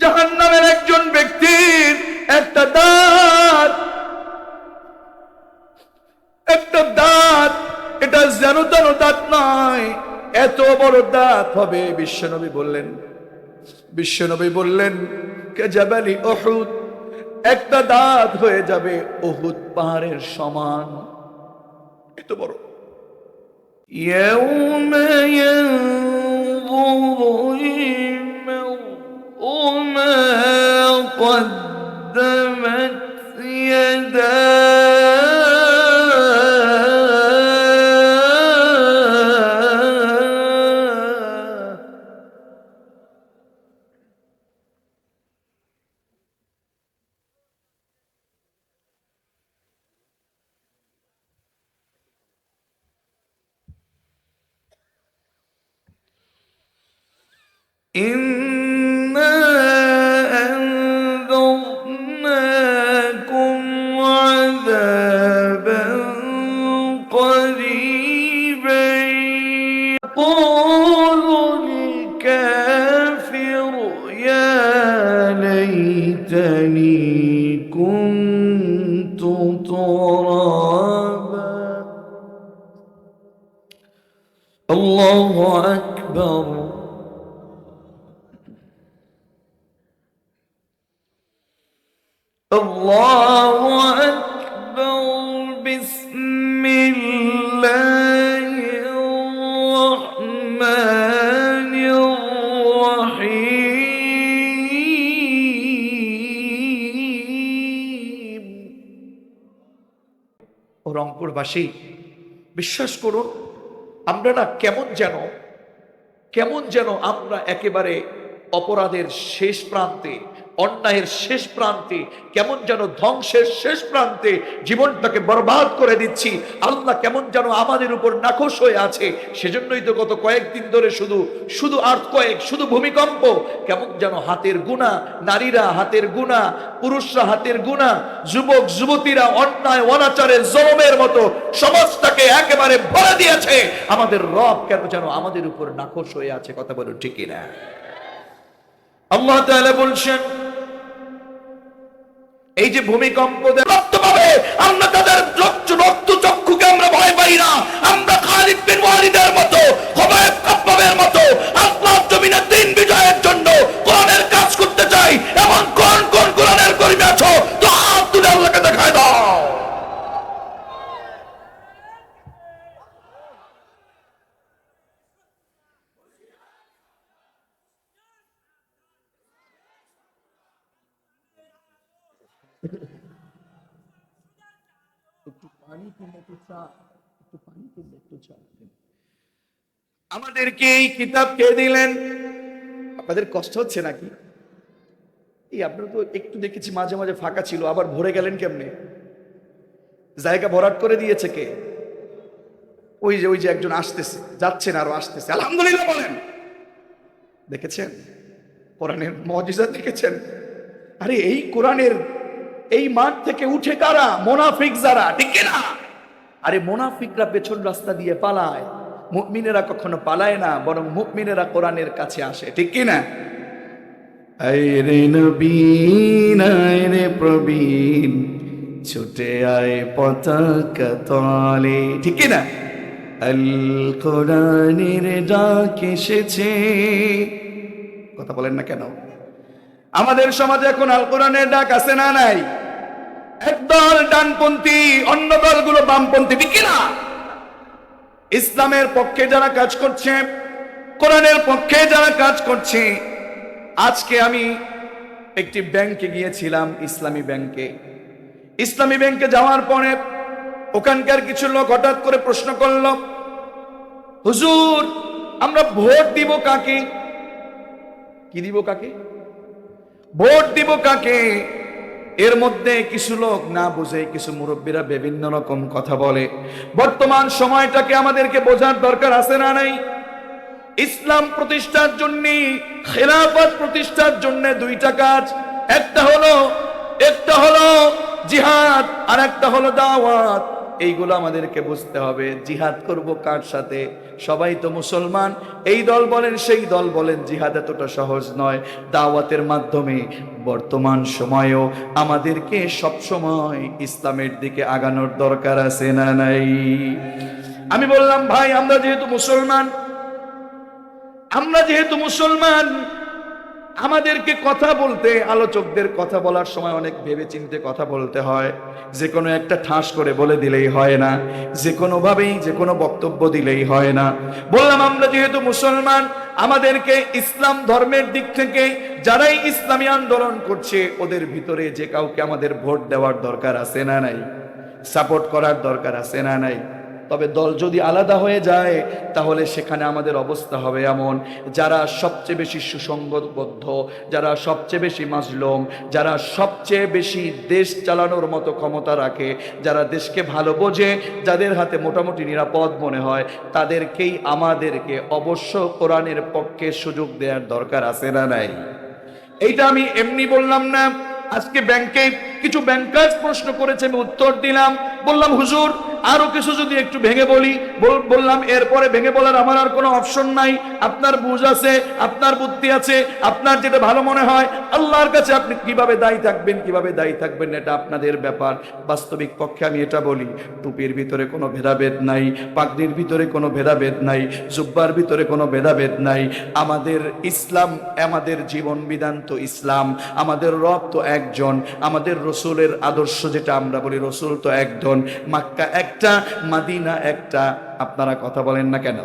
জাহান্নামের একজন ব্যক্তির একটা দাঁত, এটা যেন তেন দাঁত নয়, এত বড় দাঁত হবে। বিশ্বনবী বললেন কে জাবালি উহুদ, একটা দাঁত হয়ে যাবে উহুদ পাহাড়ের সমান, এত বড়। ইয়াউমা ইয়ানযুরুল মার'উ মা قدمت يداه إنا أنذرناكم عذابا قريبا يقول الكافر يا ليتني كنت ترابا الله أكبر الله أكبر بسم الله الرحمن الرحيم ও রংপুরবাসী, বিশ্বাস করুন আমরা না কেমন যেন আমরা একেবারে অপরাধের শেষ প্রান্তে, অন্যায়ের শেষ প্রান্তে, কেমন যেন ধ্বংসের শেষ প্রান্তে জীবনটাকে বরবাদ করে দিচ্ছি। আল্লাহ কেমন যেন আমাদের উপর নাখোশ হয়ে আছে। সেজন্যই তো গত কয়েকদিন ধরে শুধু আর্থকোয়েক, শুধু ভূমিকম্প, কেমন যেন হাতের গুনাহ, নারীরা হাতের গুনাহ, পুরুষরা হাতের গুনাহ, যুবক যুবতীরা অন্যায় অনাচারের জলমের মতো সমাজটাকে একেবারে ভরে দিয়েছে। আমাদের রব কেন যেন আমাদের উপর নাখোশ হয়ে আছে। কথা বলুন ঠিক কিনা? আল্লাহ তাআলা বলছেন এই যে ভূমিকম্প রক্ত পাবে, আমরা তাদের রক্ত চক্ষুকে আমরা ভয় পাই না। আমরা খালিদ বিন ওয়ালিদের মতো, হুবাইব কাব্বাবের মতো আল্লাহর জমিনে দিন বিজয়ের জন্য কোরআনের কাজ করতে চাই। এমন কোন কোরআনের কর্মী আছো তো হাত তুলে আল্লাহকে দেখায় দাও। আমাদেরকে এই কিতাব কে দিলেন? আপনাদের কষ্ট হচ্ছে নাকি? এই আপনারা তো একটু দেখেছি মাঝে মাঝে ফাঁকা ছিল, আবার ভরে গেলেন কেমনে? জায়গা ভরাট করে দিয়েছে কে? ওই যে একজন আসতেছে, যাচ্ছেন আরো আসতেছে, আলহামদুলিল্লাহ বলেন। দেখেছেন কোরআনের মুজিজা? দেখেছেন? আরে এই কোরআনের এই মাঠ থেকে উঠে কারা? মুনাফিক যারা, ঠিক কিনা? আরে মুনাফিকরা পেছন রাস্তা দিয়ে পালায়, মুমিনেরা কখনো পালায় না, বরং মুমিনেরা কোরআনের কাছে আসে, ঠিক কিনা? আইরে নবীন আইরে প্রবীণ ছুটে আয় পতাকা তলে, ঠিক কিনা? আল কোরআনের ডাক এসেছে। কথা বলেন না কেন? আমাদের সমাজে এখন আল কোরআনের ডাক আছে না নাই? একদল ডানপন্থী, অন্য দলগুলো বামপন্থী, ঠিক কিনা? ইসলামের পক্ষে যারা কাজ করছে, কোরআনের পক্ষে যারা কাজ করছে। আজকে আমি একটি ব্যাংকে গিয়েছিলাম, ইসলামী ব্যাংকে যাওয়ার পরে ওখানকার কিছু লোক হঠাৎ করে প্রশ্ন করল, হুজুর আমরা ভোট দিব কাকে? কি দিব কাকে? ভোট দিব কাকে? এর মধ্যে কিছু লোক না বুঝে, কিছু মুরব্বীরা বিভিন্ন রকম কথা বলে। বর্তমান সময়টাকে আমাদেরকে বোঝার দরকার আছে না নাই? ইসলাম প্রতিষ্ঠার জন্য, খেলাফত প্রতিষ্ঠার জন্য দুইটা কাজ, একটা হলো জিহাদ আর একটা হলো দাওয়াত। এইগুলো আমাদেরকে বুঝতে হবে। জিহাদ করব কার সাথে? সবাই তো মুসলমান, এই দল বলেন সেই দল বলেন, জিহাদ এতটা সহজ নয়। দাওয়াতের মাধ্যমে বর্তমান সময়েও আমাদেরকে সব সময় ইসলামের দিকে আগানোর দরকার আছে না নাই? আমি বললাম ভাই, আমরা যেহেতু মুসলমান, আমাদেরকে কথা বলতে, আলোচকদের কথা বলার সময় অনেক ভেবে চিন্তে কথা বলতে হয়। যে কোনো একটা ঠাস করে বলে দিলেই হয় না, যে কোনো ভাবেই যে কোনো বক্তব্য দিলেই হয় না। বললাম আমরা যেহেতু মুসলমান, আমাদেরকে ইসলাম ধর্মের দিক থেকে যারাই ইসলামী আন্দোলন করছে ওদের ভিতরে যে কাউকে আমাদের ভোট দেওয়ার দরকার আছে না নাই? সাপোর্ট করার দরকার আছে না নাই? তবে দল যদি আলাদা হয়ে যায় তাহলে সেখানে আমাদের অবস্থা হবে এমন, যারা সবচেয়ে বেশি সুসংগতবদ্ধ, যারা সবচেয়ে বেশি মাজলুম, যারা সবচেয়ে বেশি দেশ চালানোর মতো ক্ষমতা রাখে, যারা দেশকে ভালো বোঝে, যাদের হাতে মোটামুটি নিরাপদ মনে হয়, তাদেরকেই আমাদেরকে অবশ্য কোরআনের পক্ষে সুযোগ দেওয়ার দরকার আছে না নাই? এইটা আমি এমনি বললাম না। আজকে ব্যাংকে কিছু ব্যাংকার্স প্রশ্ন করেছে, আমি উত্তর দিলাম। বললাম হুজুর আরো কিছু যদি একটু ভেঙে বলি, বললাম এরপরে ভেঙে বলার আমার আর কোনো অপশন নাই। আপনার বুঝ আছে, আপনার বুদ্ধি আছে, আপনার যেটা ভালো মনে হয়, আল্লাহর কাছে আপনি কিভাবে দায়ী থাকবেন এটা আপনাদের ব্যাপার। বাস্তবিক পক্ষে আমি এটা বলি, টুপির ভিতরে কোনো ভেদাভেদ নাই, পাগড়ির ভিতরে কোনো ভেদাভেদ নাই, জুব্বার ভিতরে কোনো ভেদাভেদ নাই। আমাদের ইসলাম, আমাদের জীবন বিধান তো ইসলাম, আমাদের রব তো একজন, আমাদের রসুলের আদর্শ যেটা আমরা বলি, রসুল তো একজন, মক্কা একটা, মাদিনা একটা। আপনারা কথা বলেন না কেন?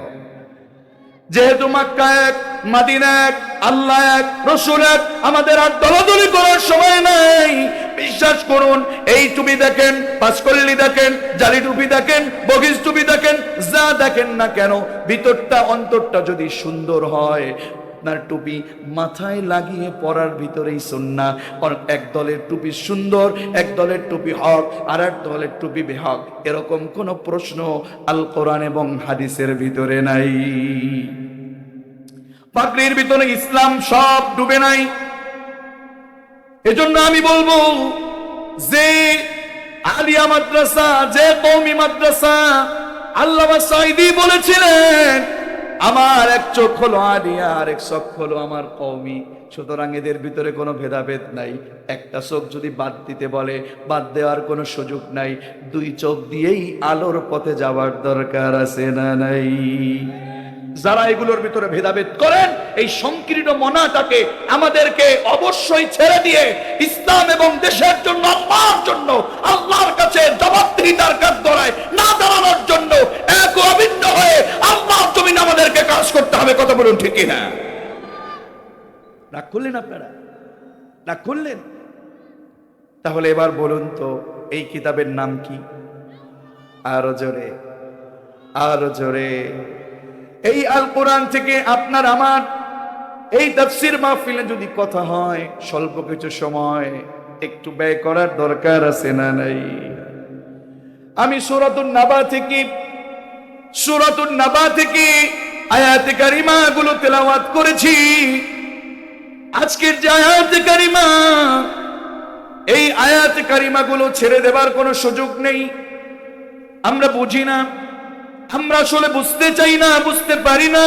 যেহেতু মক্কা এক, মাদিনা এক, আল্লাহ এক, রসুল এক, আমাদের আর দলাদলি করার সময় নাই। বিশ্বাস করুন, এই টুপি দেখেন, পাঁচকল্লি দেখেন, জালি টুপি দেখেন, বগিজ টুপি দেখেন, যা দেখেন না কেন, ভিতরটা অন্তরটা যদি সুন্দর হয়, আপনার টুপি মাথায় লাগিয়ে পরার ভিতরেই সুন্নাহ। এক দলের টুপি সুন্দর, এক দলের টুপি হক, আর এক দলের টুপি বেহক, এরকম কোন প্রশ্ন আল কোরআন এবং হাদিসের ভিতরে নাই। পাগড়ির ভিতরে ইসলাম সব ডুবে নাই। এজন্য আমি বলবো, যে আলিয়া মাদ্রাসা, যে কওমি মাদ্রাসা, আল্লামা সাঈদী বলেছিলেন আমার এক চোখ হলো আলিয়া, আর এক চোখ হলো আমার কওমি। সুতরাং এদের ভিতরে কোনো ভেদাভেদ নাই। একটা চোখ যদি বাদ দিতে বলে, বাদ দেওয়ার কোনো সুযোগ নাই। দুই চোখ দিয়েই আলোর পথে যাওয়ার দরকার আছে না নাই? যারা এগুলোর ভিতরে ভেদাভেদ করেন, এই সংকীর্ণ মনাটাকে আমাদেরকে অবশ্যই ছেড়ে দিয়ে ইসলাম এবং দেশের জন্য, আল্লাহর জন্য, আল্লাহর কাছে জবাবদিহিতার কাঠগড়ায় না দাঁড়ানোর জন্য এক অভিন্ন হয়ে আল্লাহর জমিনে আমাদেরকে কাজ করতে হবে। কথা বলুন ঠিক কিনা? রাগ করলেন আপনারা? রাগ করলেন? তাহলে এবার বলুন তো, এই কিতাবের নাম কি? আরো জোরে, আরো জোরে। এই আল কোরআন থেকে আপনার আমার এই তাফসীর মাহফিলে যদি কথা হয়, স্বল্প কিছু সময় একটু ব্যয় করার দরকার আছে না নাই? আমি সূরাতুন নাবা থেকে আয়াতে কারিমা গুলো তেলাওয়াত করেছি। আজকের যে আয়াতে কারিমা, এই আয়াতে কারিমা গুলো ছেড়ে দেবার কোনো সুযোগ নেই। আমরা বুঝি না, আমরা আসলে বুঝতে চাই না, বুঝতে পারি না।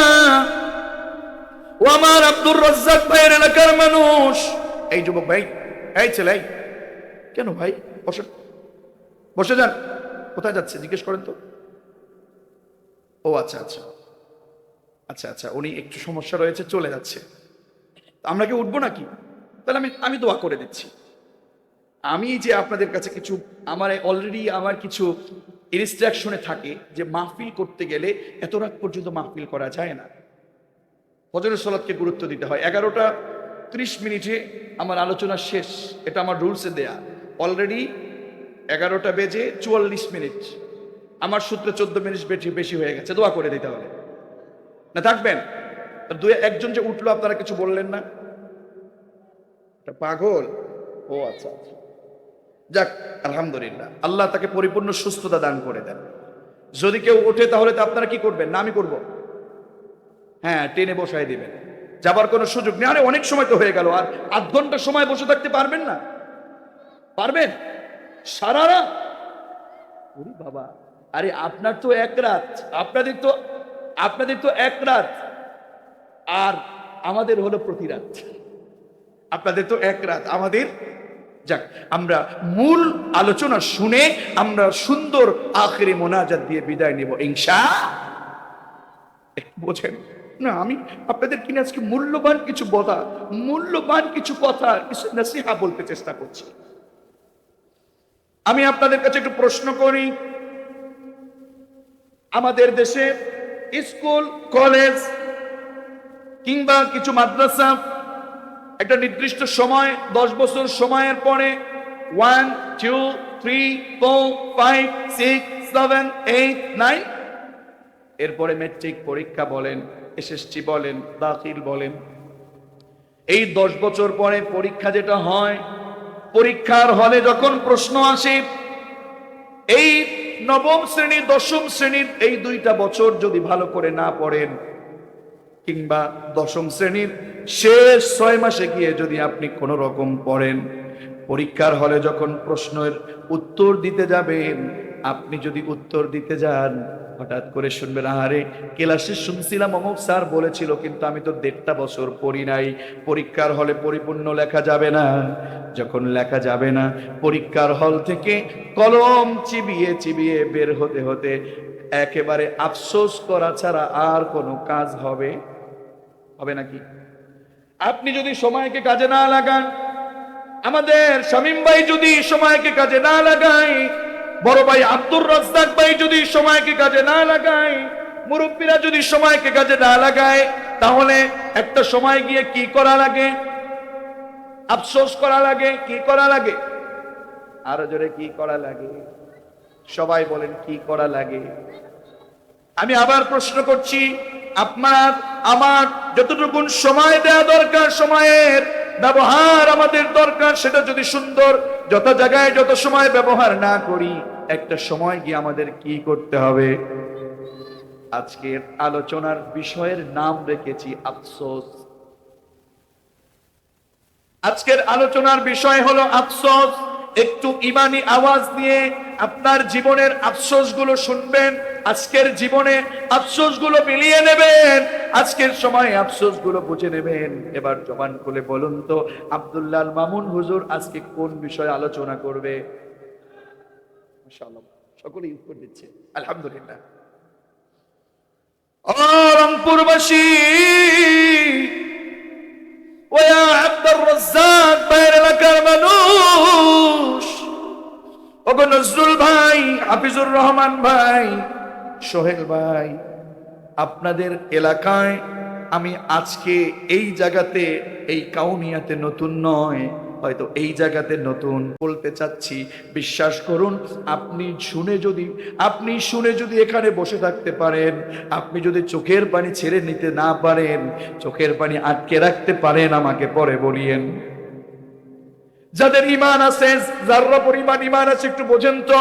ও আমার আব্দুর রাজ্জাক ভাইয়ের এলাকার মানুষ, এই যুবক ভাই, এই ছেলে, কেন ভাই বসে বসে যান, কোথায় যাচ্ছে জিজ্ঞেস করেন তো। ও আচ্ছা আচ্ছা আচ্ছা আচ্ছা, উনি একটু সমস্যা রয়েছে, চলে যাচ্ছে। আমরা কি উঠবো নাকি? তাহলে আমি দোয়া করে দিচ্ছি। আমি যে আপনাদের কাছে কিছু, আমার অলরেডি আমার কিছু ইনস্ট্রাকশনে থাকে যে মাহফিল করতে গেলে এত রাত পর্যন্ত মাহফিল করা যায় না। ফজরের সালাতকে গুরুত্ব দিতে হয়। 11:30 আমার আলোচনা শেষ, এটা আমার রুলসে দেয়া। অলরেডি 11:44, আমার সূত্রে 14 মিনিট বেশি হয়ে গেছে। দোয়া করে দিতে হবে না, থাকবেন? একজন যে উঠলো, আপনারা কিছু বললেন না, পাগল। ও আচ্ছা আচ্ছা, যাক আলহামদুলিল্লাহ, আল্লাহ তাকে পরিপূর্ণ সুস্থতা দান করে দেন। যদি কেউ ওঠে তাহলে তো আপনারা কি করবেন? না আমি করব, হ্যাঁ, টেনে বসায় দিবেন, যাবার কোনো সুযোগ নেই। আরে অনেক সময় তো হয়ে গেল, আর আধ ঘন্টা সময় বসে থাকতে পারবেন না? পারবেন? সারা রাত ওরে বাবা, আরে আপনার তো এক রাত, আপনাদের তো এক রাত, আর আমাদের হলো প্রতি রাত। আপনাদের তো এক রাত, আমাদের, যাক, আমরা মূল আলোচনা শুনে আমরা সুন্দর আখিরি মোনাজাত দিয়ে বিদায় নেব ইনশাআল্লাহ। বোঝেন না, আমি আপনাদের কিনে আজকে মূল্যবান কিছু কথা, কিছু নসিহা বলতে চেষ্টা করছি। আমি আপনাদের কাছে একটু প্রশ্ন করি, আমাদের দেশে স্কুল, কলেজ কিংবা কিছু মাদ্রাসা একটা নির্দিষ্ট সময়, 10 বছর সময়ের পরে 1 2 3 4 5 6 7 8 9, এরপরে ম্যাট্রিক পরীক্ষা বলেন, এসএসসি বলেন, দাখিল বলেন, এই 10 বছর পরে পরীক্ষা যেটা হয়, পরীক্ষার হলে যখন প্রশ্ন আসে, এই নবম শ্রেণী, দশম শ্রেণীর এই 2টা বছর যদি ভালো করে না পড়েন, কিংবা দশম শ্রেণীর শেষ 6 মাসে গিয়ে যদি আপনি কোনো রকম পড়েন, পরীক্ষার হলে যখন প্রশ্নের উত্তর দিতে যাবেন, আপনি যদি উত্তর দিতে যান, হঠাৎ করে শুনবেন, আরে ক্লাসে শুনছিলাম অমুক স্যার বলেছিল, কিন্তু আমি তো 1.5 বছর পড়ি নাই। পরীক্ষার হলে পরিপূর্ণ লেখা যাবে না। যখন লেখা যাবে না, পরীক্ষার হল থেকে কলম চিবিয়ে চিবিয়ে বের হতে হতে একেবারে আফসোস করা ছাড়া আর কোনো কাজ হবে নাকি? আপনি যদি সময়কে কাজে না লাগান, আমাদের শামীম ভাই যদি সময়কে কাজে না লাগায়, বড় ভাই আব্দুর রাজ্জাক ভাই যদি সময়কে কাজে না লাগায়, মুরব্বীরা যদি সময়কে কাজে না লাগায়, তাহলে একটা সময় গিয়ে কি করা লাগে? আফসোস করা লাগে। কি করা লাগে? আরো জোরে কি করা লাগে? সবাই বলেন কি করা লাগে? আমি আবার প্রশ্ন করছি, আপনার আমার যতটুকু সময় দেওয়া দরকার, সময়ের ব্যবহার আমাদের দরকার, সেটা যদি সুন্দর যত জায়গায় যত সময় ব্যবহার না করি, একটা সময় গিয়ে আমাদের কি করতে হবে? আজকের আলোচনার বিষয়ের নাম রেখেছি আফসোস। আজকের আলোচনার বিষয় হলো আফসোস। একটু ইমানি আওয়াজ দিয়ে আপনার জীবনের আফসোস গুলো শুনবেন, আজকের জীবনে আফসোস গুলো মিলিয়ে নেবেন, আজকের সময় আফসোস গুলো বুঝে নেবেন। এবার জবান খুলে বলুন তো, আব্দুল্লাহ আল মামুন হুজুর আজকে কোন বিষয়ে আলোচনা করবে? মাশাআল্লাহ, সকলেই উত্তর দিচ্ছে, আলহামদুলিল্লাহ। ও রংপুরবাসী, ওয়া আব্দুর রাজ্জাক ভাইয়ের এলাকার মানুষ, ওগো নজরুল ভাই, হাফিজুর রহমান ভাই, সোহেল ভাই, আপনাদের এলাকায় আমি আজকে এই জায়গাতে, এই কাউনিয়াতে নতুন নয়, হয়তো এই জায়গাতে নতুন বলতে চাচ্ছি। বিশ্বাস করুন, আপনি শুনে যদি এখানে বসে থাকতে পারেন, আপনি যদি চোখের পানি ছেড়ে নিতে না পারেন, চোখের পানি আটকে রাখতে পারেন, আমাকে পরে বলিয়েন। যাদের ঈমান আছে, যারা পরিমাণ ঈমান আছে, একটু বোঝেন তো,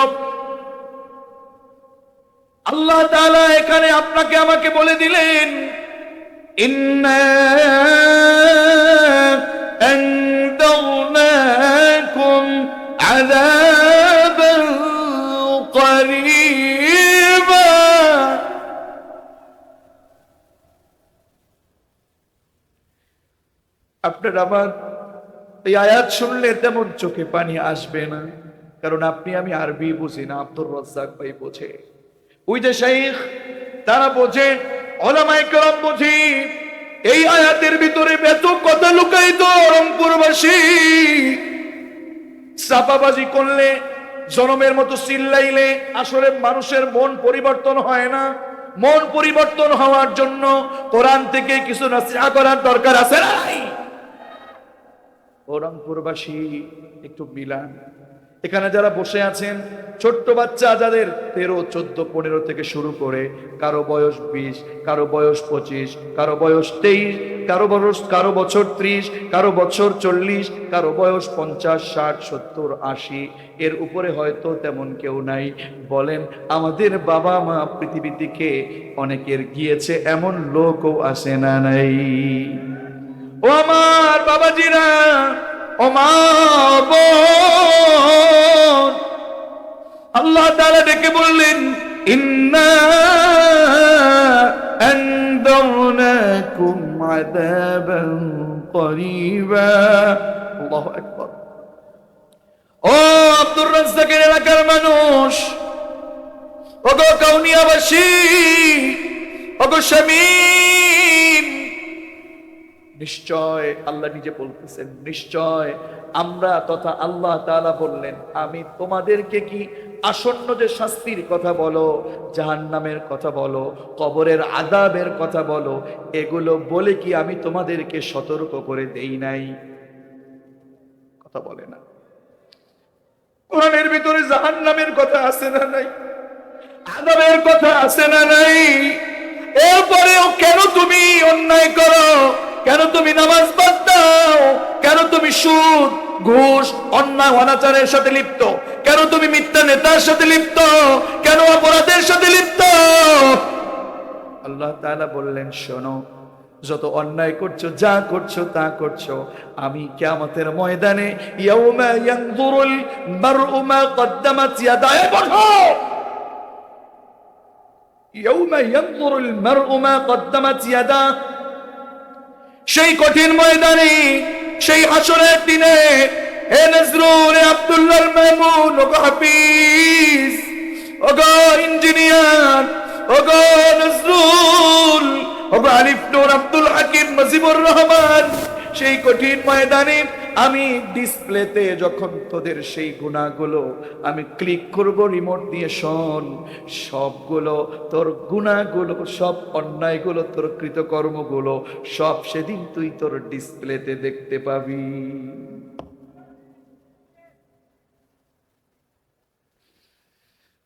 আল্লাহ তাআলা এখানে আপনাকে আমাকে বলে দিলেন, ইন্না আনদারনাকুম আযাবান করিবা। আপনার আমার এই আয়াত শুনলে তেমন চোখে পানি আসবে না, কারণ আপনি আমি আরবি বুঝি না, আব্দুর রাজ্জাক ভাই বোঝে, ওই যে শাইখ তারা বোঝে, উলামায়ে কেরাম বোঝে। এই আয়াতের ভিতরে এত কথা লুকায়িত। রংপুরবাসী, চাপাবাজি করলে, জনমের মতো চিল্লাইলে আসলে মানুষের মন পরিবর্তন হয় না। মন পরিবর্তন হওয়ার জন্য কোরআন থেকে কিছু নসিহত করার দরকার আছে না? রংপুরবাসী, একটু মিলান। এখানে যারা বসে আছেন, ছোট্ট বাচ্চা যাদের 13, 14, 15 থেকে শুরু করে, কারো বয়স 20, কারো বয়স 25, কারো বয়স 23, কারো বছর 30, কারো বছর 40, কারো বয়স 50, 60, 70, 80, এর উপরে হয়তো তেমন কেউ নাই। বলেন, আমাদের বাবা মা পৃথিবী থেকে অনেকের গিয়েছে, এমন লোকও আসে না নাই? ও আমার বাবাজিরা, ও মা বোন, আল্লাহ তাআলা ডেকে বললেন, ইন্না আনদারনাকুম আযাবান করিবা। আল্লাহু আকবার। ও আব্দুর রাজ্জাকের এলাকার মানুষ, ওগো কাউনিয়াবাসী, ওগো শামীম, নিশ্চয় আল্লাহ নিজে বলতেছেন, নিশ্চয় আমরা তথা আল্লাহ তাআলা বললেন, আমি তোমাদেরকে কি আসন্ন যে শাস্তির কথা বলো, জাহান্নামের কথা বলো, কবরের আযাবের কথা বলো, এগুলো বলে কি আমি তোমাদেরকে সতর্ক করে দেই নাই? কথা বলে না। কোরআনের ভিতরে জাহান্নামের কথা আছে না নাই? আযাবের কথা আছে না নাই? এরপরেও কেন তুমি অন্যায় করো? কেন তুমি নামাজ বাদ দাও? কেন তুমি সুদ, ঘুষ, অন্যায় অনাচারের সাথে লিপ্ত? কেন তুমি মিথ্যা নেতার সাথে লিপ্ত? কেন অপরাধের সাথে লিপ্ত? আল্লাহ তাআলা বললেন, শোনো, যত অন্যায় করছো, যা করছো তা করছো, আমি কিয়ামতের ময়দানে ইয়াউমা ইয়ানজুরুল মারউ মা কদ্দামাত ইয়াদাহু, পড়ো, ইয়াউমা ইয়ানজুরুল মারউ মা কদ্দামাত ইয়াদাহু, সেই কঠিন ময়দানে, সেই হাসরের দিনে, হে নজরুল, হে আব্দুল্লাহ মামুন, ওগো হাফিজ, ওগো ইঞ্জিনিয়ার, ওগো নজরুল, ওগো আলিফ নূর আব্দুল হাকিম মুজিবুর রহমান, সেই কঠিন ময়দানে আমি ডিসপ্লেতে যখন তোদের সেই গুনাহগুলো আমি ক্লিক করব রিমোট দিয়ে, শোন, সবগুলো তোর গুনাহগুলো, সব অন্যায়গুলো, তোর কৃতকর্মগুলো সব সেদিন তুই তোর ডিসপ্লেতে দেখতে পাবি।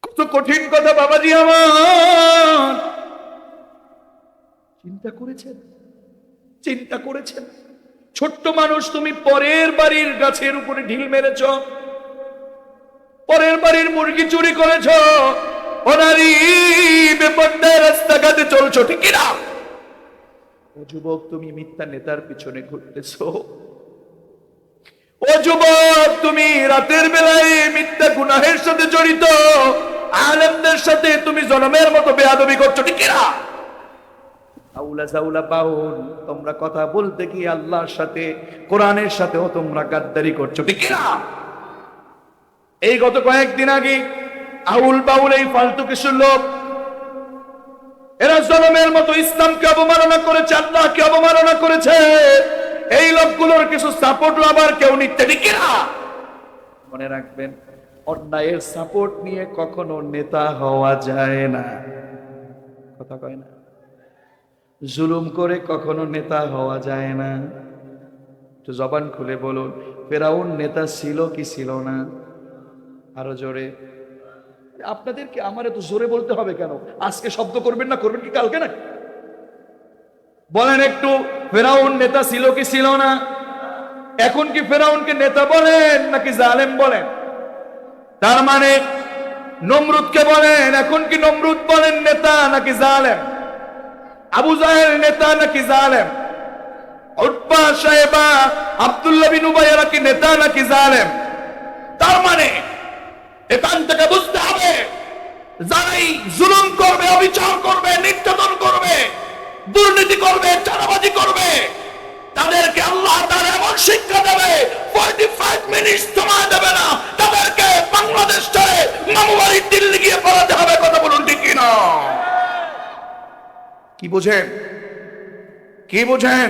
কত কঠিন কথা বাবাজি আমার। চিন্তা করেছেন? চিন্তা করেছেন? ছোট্ট মানুষ, তুমি পরের বাড়ির গাছের উপরে ঢিল মেরেছ, পরের বাড়ির মুরগি চুরি করেছ, অনারী বেপরদায় রাস্তাঘাটে চলছো, ঠিক না? ও যুবক, তুমি মিথ্যা নেতার পিছনে ঘুরতেছ। ও যুবক, তুমি রাতের বেলায় মিথ্যা গুনাহের সাথে জড়িত, আলেমদের সাথে তুমি জনমের মতো বেয়াদবি করছো, ঠিক না? আউলা জাউলা বাউল, তোমরা কথা বলতে কি আল্লাহর সাথে, কোরআনের সাথেও তোমরা গাদ্দারি করছো, ঠিক না? এই গত কয়েকদিন আগে আউল বাউল, এই ফালতু কিছু লোক, এরা জনমের মতো ইসলামকে অবমাননা করেছে, আল্লাহকে অবমাননা করেছে। এই লোকগুলোর কিছু সাপোর্ট আবার কেউ নিতে, ঠিক না? মনে রাখবেন, অন্যায়ের সাপোর্ট নিয়ে কখনো নেতা হওয়া যায় না। কথা কয় না? জুলুম করে কখনো নেতা হওয়া যায় না। একটু জবান খুলে বলুন, ফেরাউন নেতা ছিল কি ছিল না? আরো জোরে। আপনাদেরকে আমার এত জোরে বলতে হবে কেন? আজকে শব্দ করবেন না, করবেন কি কালকে না? বলেন একটু, ফেরাউন নেতা ছিল কি ছিল না? এখন কি ফেরাউনকে নেতা বলেন নাকি জালেম বলেন? তার মানে নমরুদকে বলেন, এখন কি নমরুদ বলেন নেতা নাকি জালেম? আবু জাহেল নেতা নাকি জালেম? উতবা, শায়বা, আব্দুল্লাহ বিন উবাই এরা কি নেতা নাকি জালেম? তার মানে এখান থেকে বুঝতে হবে, যারাই জুলুম করবে, অবিচার করবে, নির্যাতন করবে, দুর্নীতি করবে, চাঁদাবাজি করবে, তাদেরকে আল্লাহ তাআলা এমন শিক্ষা দেবে, 45 মিনিট সময় দেবে না, তাদেরকে বাংলাদেশ ছেড়ে মামুবাড়ি দিল্লি গিয়ে পড়াতে হবে। কথা বলুন, ঠিক কিনা? কি বোঝেন? কি বোঝেন?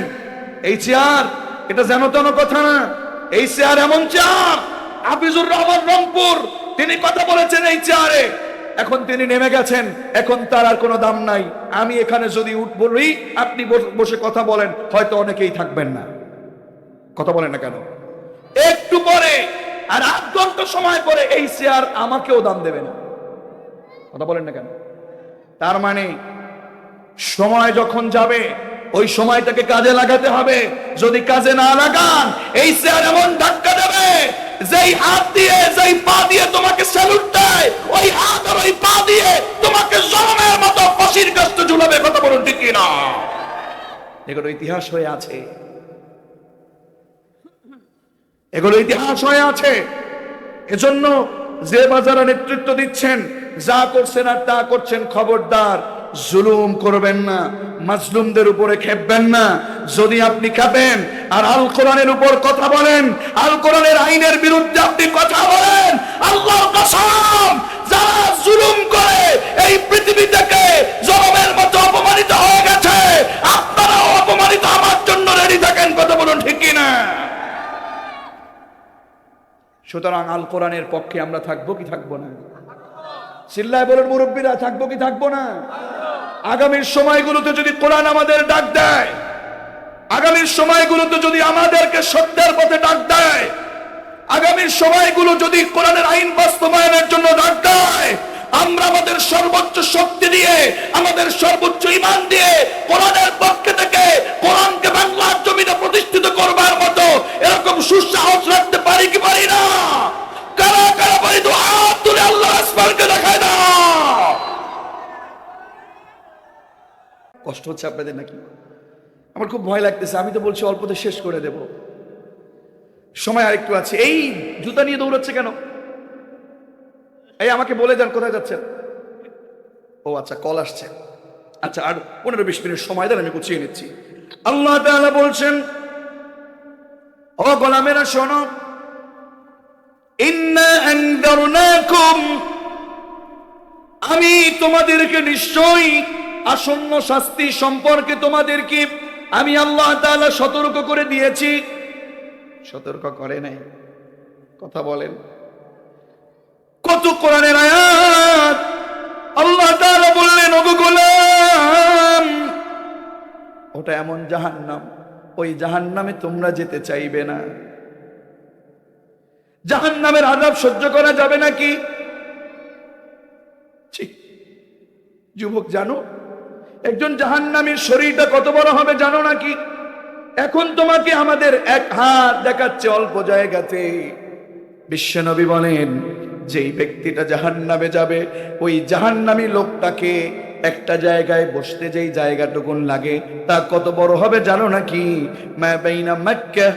এই চেয়ার এটা যেন তেন কথা না। এই চেয়ার এমন চেয়ার, হাফিজুর রহমান রংপুর তিনি কথা বলেছেন এই চেয়ারে, এখন তিনি নেমে গেছেন, এখন তার আর কোনো দাম নাই। আমি এখানে যদি বলি, আপনি বসে কথা বলেন, হয়তো অনেকেই থাকবেন না। কথা বলেন না কেন? একটু পরে আর 8 ঘন্টা সময় পরে এই চেয়ার আমাকেও দাম দেবে না। কথা বলেন না কেন? তার মানে সময় যখন যাবে, ওই সময়টাকে কাজে লাগাতে হবে। যদি কাজে না লাগান, এই চেয়ার এমন ধাক্কা দেবে, যেই হাত দিয়ে, যেই পা দিয়ে তোমাকে স্যালুট দেয়, ওই হাত আর ওই পা দিয়ে তোমাকে জনমের মতো ফাঁসির কাস্তে ঝুলাবে। কথা বলুন, ঠিক কিনা? এগুলো ইতিহাস হয়ে আছে, এগুলো ইতিহাস হয়ে আছে। এজন্য যে বাজারে নেতৃত্ব দিচ্ছেন, যা করছেন আর তা করছেন, খবরদার জুলুম করবেন না, মাজলুমদের উপরে খেপবেন না। যদি আপনি খেপেন আর আল কোরআনের উপর কথা বলেন, আল কোরআনের আইনের বিরুদ্ধে আপনি কথা বলেন, আল্লাহর কসম, যারা জুলুম করে এই পৃথিবী থেকে জনমের মতো অপমানিত হয়ে গেছে, আপনারাও অপমানিত আমার জন্য রেডি থাকেন। কথা বলুন ঠিক কি না? সুতরাং আল কোরআনের পক্ষে আমরা থাকবো কি থাকবো না? চিল্লায় বলেন মুরব্বীরা, থাকবো কি থাকবো না? আগামীর সময়গুলোতে যদি কোরআন আমাদের ডাক দেয়, আগামীর সময়গুলোতে যদি আমাদেরকে সত্যের পথে ডাক দেয়, আগামীর সময়গুলো যদি কোরআনের আইন বাস্তবায়নের জন্য ডাক দেয়, আমরা আমাদের সর্বোচ্চ শক্তি দিয়ে, আমাদের সর্বোচ্চ ঈমান দিয়ে কোরআনের পক্ষে থেকে কোরআনকে বাংলার জমিনে প্রতিষ্ঠিত করবার মতো এরকম সুসাহস রাখতে পারি কি পারি না? কারা কারা পারি? তো হাত তুলে আল্লাহ আসমানকে দেখায় দাও। কষ্ট হচ্ছে আপনাদের নাকি? আমার খুব ভয় লাগতেছে। আমি তো বলছি অল্পতে শেষ করে দেব, সময় আরেকটু আছে। এই জুতা নিয়ে দৌড়াচ্ছে কেন? এই আমাকে বলে যান কোথায় যাচ্ছেন? ও আচ্ছা, কল আসছে। আচ্ছা, আর 15-20 মিনিট সময় দেন, আমি গুছিয়ে নিচ্ছি। আল্লাহ তাআলা বলছেন, ও গোলামেরা শোনো, ইন্না আনযারনাকুম, আমি তোমাদেরকে নিশ্চয়ই আসন্ন শাস্তি সম্পর্কে তোমাদেরকে আমি আল্লাহ তাআলা সতর্ক করে দিয়েছি। সতর্ক করে নাই? কথা বলেন। কত কোরআনের আয়াত আল্লাহ তাআলা বললেন, ওগো গোলাম, ওটা এমন জাহান্নাম, ওই জাহান্নামে তোমরা যেতে চাইবে না। জাহান্নামের আযাব সহ্য করা যাবে নাকি? ঠিক। যুবক, জানো একজন জাহান্নামীর শরীরটা কত বড় হবে জানো নাকি? এখন তোমাকে আমাদের এক হাত দেখাচ্ছে অল্প জায়গাতে। বিশ্বনবী বলেন, যেই ব্যক্তিটা জাহান্নামে যাবে, ওই জাহান্নামী লোকটাকে একটা জায়গায় বসতে যেই জায়গাটুকুন লাগে তা কত বড় হবে জানো নাকি? মা বাইনা মক্কা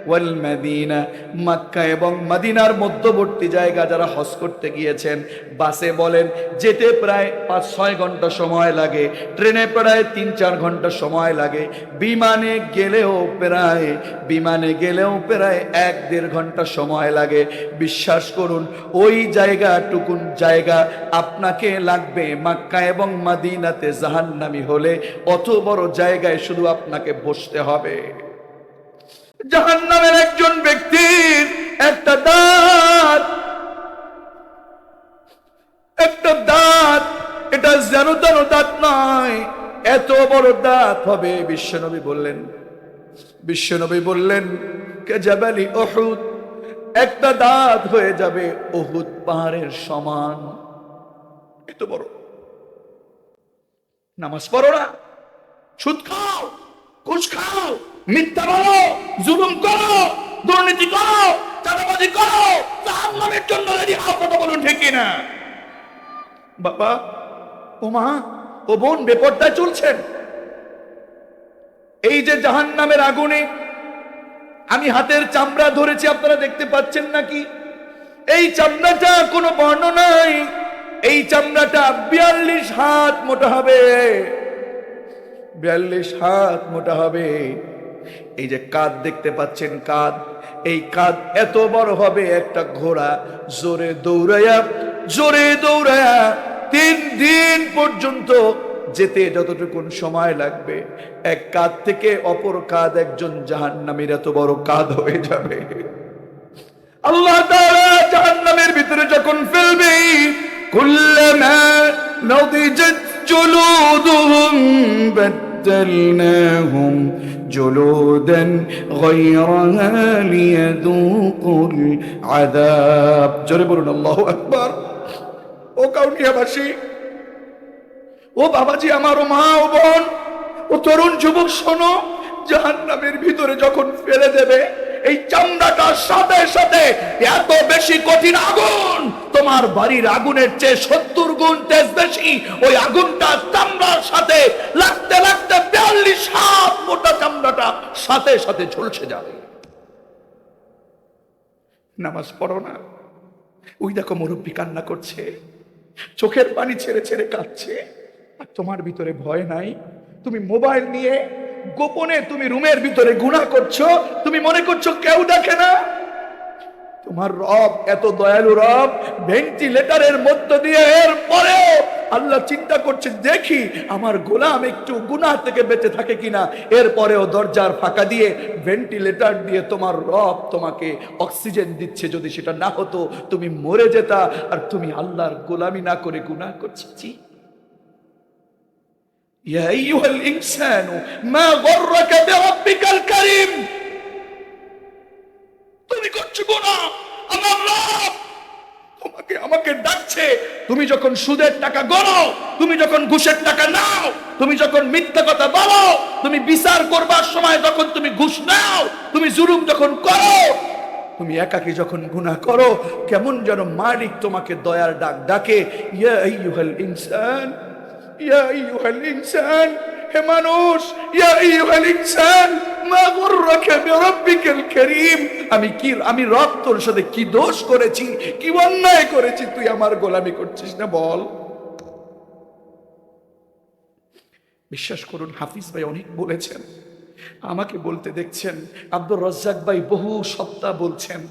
ওয়াল মদিনা, মক্কা এবং মদিনার মধ্যবর্তী জায়গা। যারা হজ করতে গিয়েছেন, বাসে বলেন যেতে প্রায় 5-6 ঘন্টা সময় লাগে, ট্রেনে প্রায় 3-4 ঘন্টা সময় লাগে, বিমানে গেলেও প্রায় 1-1.5 ঘন্টা সময় লাগে। বিশ্বাস করুন, ওই জায়গাটুকুন জায়গা আপনাকে লাগবে মক্কা এবং মদিনাতে জাহান্নামী হলে অত বড় জায়গায় শুধু আপনাকে বসতে হবে। জাহান্নামের একজন ব্যক্তির একটা দাঁত, এটা যেন তেন দাঁত নয়, এত বড় দাঁত হবে। বিশ্বনবী বললেন কে জাবালি উহুদ, একটা দাঁত হয়ে যাবে উহুদ পাহাড়ের সমান, এত বড়। নামাজ পড়ো না, সুদ খাও, ঘুষ খাও, মিথ্যা বলো, জুলুম করো, দুর্নীতি করো, চাঁদাবাজি করো, জাহান্নামের জন্য রেডি হও। কথা বলুন ঠিক কিনা? বাবা, ও মা, ও বোন, বেপরদায় চলছেন। এই যে জাহান্নামের আগুনে আমি হাতের চামড়া ধরেছি, আপনারা দেখতে পাচ্ছেন নাকি? এই চামড়াটা কোনো বর্ণ নাই, এই চামড়াটা 42 হাত মোটা হবে, 42 হাত মোটা হবে। এই যে কাঁধ দেখতে পাচ্ছেন, কাঁধ, এই কাঁধ এত বড় হবে। একটা ঘোড়া জোরে দৌড়ায়া 3 দিন পর্যন্ত যেতে যতটুকুন সময় লাগবে, এক কাঁধ থেকে অপর কাঁধ একজন জাহান্নামীর এত বড় কাঁধ হয়ে যাবে। আল্লাহ তাআলা জাহান্নামের ভিতরে যখন ফেলবে, কুল্লামা নাদিজাত জুলুদুহুম বাদদালনাহুম জুলুদান গায়রাহা লিয়াযুকুল আযাব। জোরে বলুন আল্লাহু আকবার। ও কাউনিয়াবাসী, ও বাবাজি আমার, ও মা, ও বোন, ও তরুণ যুবক, শোনো, জাহান্নামের ভিতরে যখন ফেলে দেবে, এই চামড়াটার সাথে সাথে এত বেশি কঠিন আগুন, তোমার বাড়ির আগুনের চেয়ে 70 গুণ তেজ বেশি, ওই আগুনটা চামড়ার সাথে লাগতে লাগতে 42 হাত মোটা চামড়াটা সাথে সাথে ঝলসে যাবে। নামাজ পড়ো না, ওই দেখো মুরব্বী কান্না করছে, চোখের পানি ছেড়ে ছেড়ে কাঁদছে, আর তোমার ভিতরে ভয় নাই। তুমি মোবাইল নিয়ে গোপনে তুমি রুমের ভিতরে গুনাহ করছো, তুমি মনে করছো কেউ দেখে না। তোমার রব এত দয়ালু রব, ভেন্টিলেটরের মধ্য দিয়ে এর পরেও আল্লাহ চিন্তা করছে দেখি আমার গোলাম একটু গুনাহ থেকে বেঁচে থাকে কিনা। এরপরেও দরজার ফাঁকা দিয়ে ভেন্টিলেটর দিয়ে তোমার রব তোমাকে অক্সিজেন দিচ্ছে। যদি সেটা না হতো তুমি মরে যেতা, আর তুমি আল্লাহর গোলামি না করে গুনাহ করছি। ইয়া আইয়ুহাল ইনসানু মা গররাকা বিরাব্বিকাল কারীম। তুমি করছো গুনাহ, আমার রব তোমাকে আমাকে ডাকছে। তুমি যখন সুদের টাকা গণো, তুমি যখন ঘুষের টাকা নাও, তুমি যখন মিথ্যা কথা বলো, তুমি বিচার করবার সময় যখন তুমি ঘুষ নাও, তুমি জুলুম যখন করো, তুমি একাকী যখন গুনাহ করো, কেমন যেন মালিক তোমাকে দয়ার ডাক ডাকে, ইয়া আইয়ুহাল ইনসান, ইয়া আইয়ুহাল ইনসান, হে মানুষ, ইয়া আইয়ুহাল ইনসান মা গররাকা বিরাব্বিকাল কারীম। আমি রব তোর সাথে কি দোষ করেছি, কি অন্যায় করেছি, তুই আমার গোলামি করছিস না বল। বিশ্বাস করুন হাফিজ ভাই অনেক বলেছেন, আমাকে বলতে দেখছেন, আব্দুর রাজ্জাক ভাই বহু সপ্তাহ বলছেন।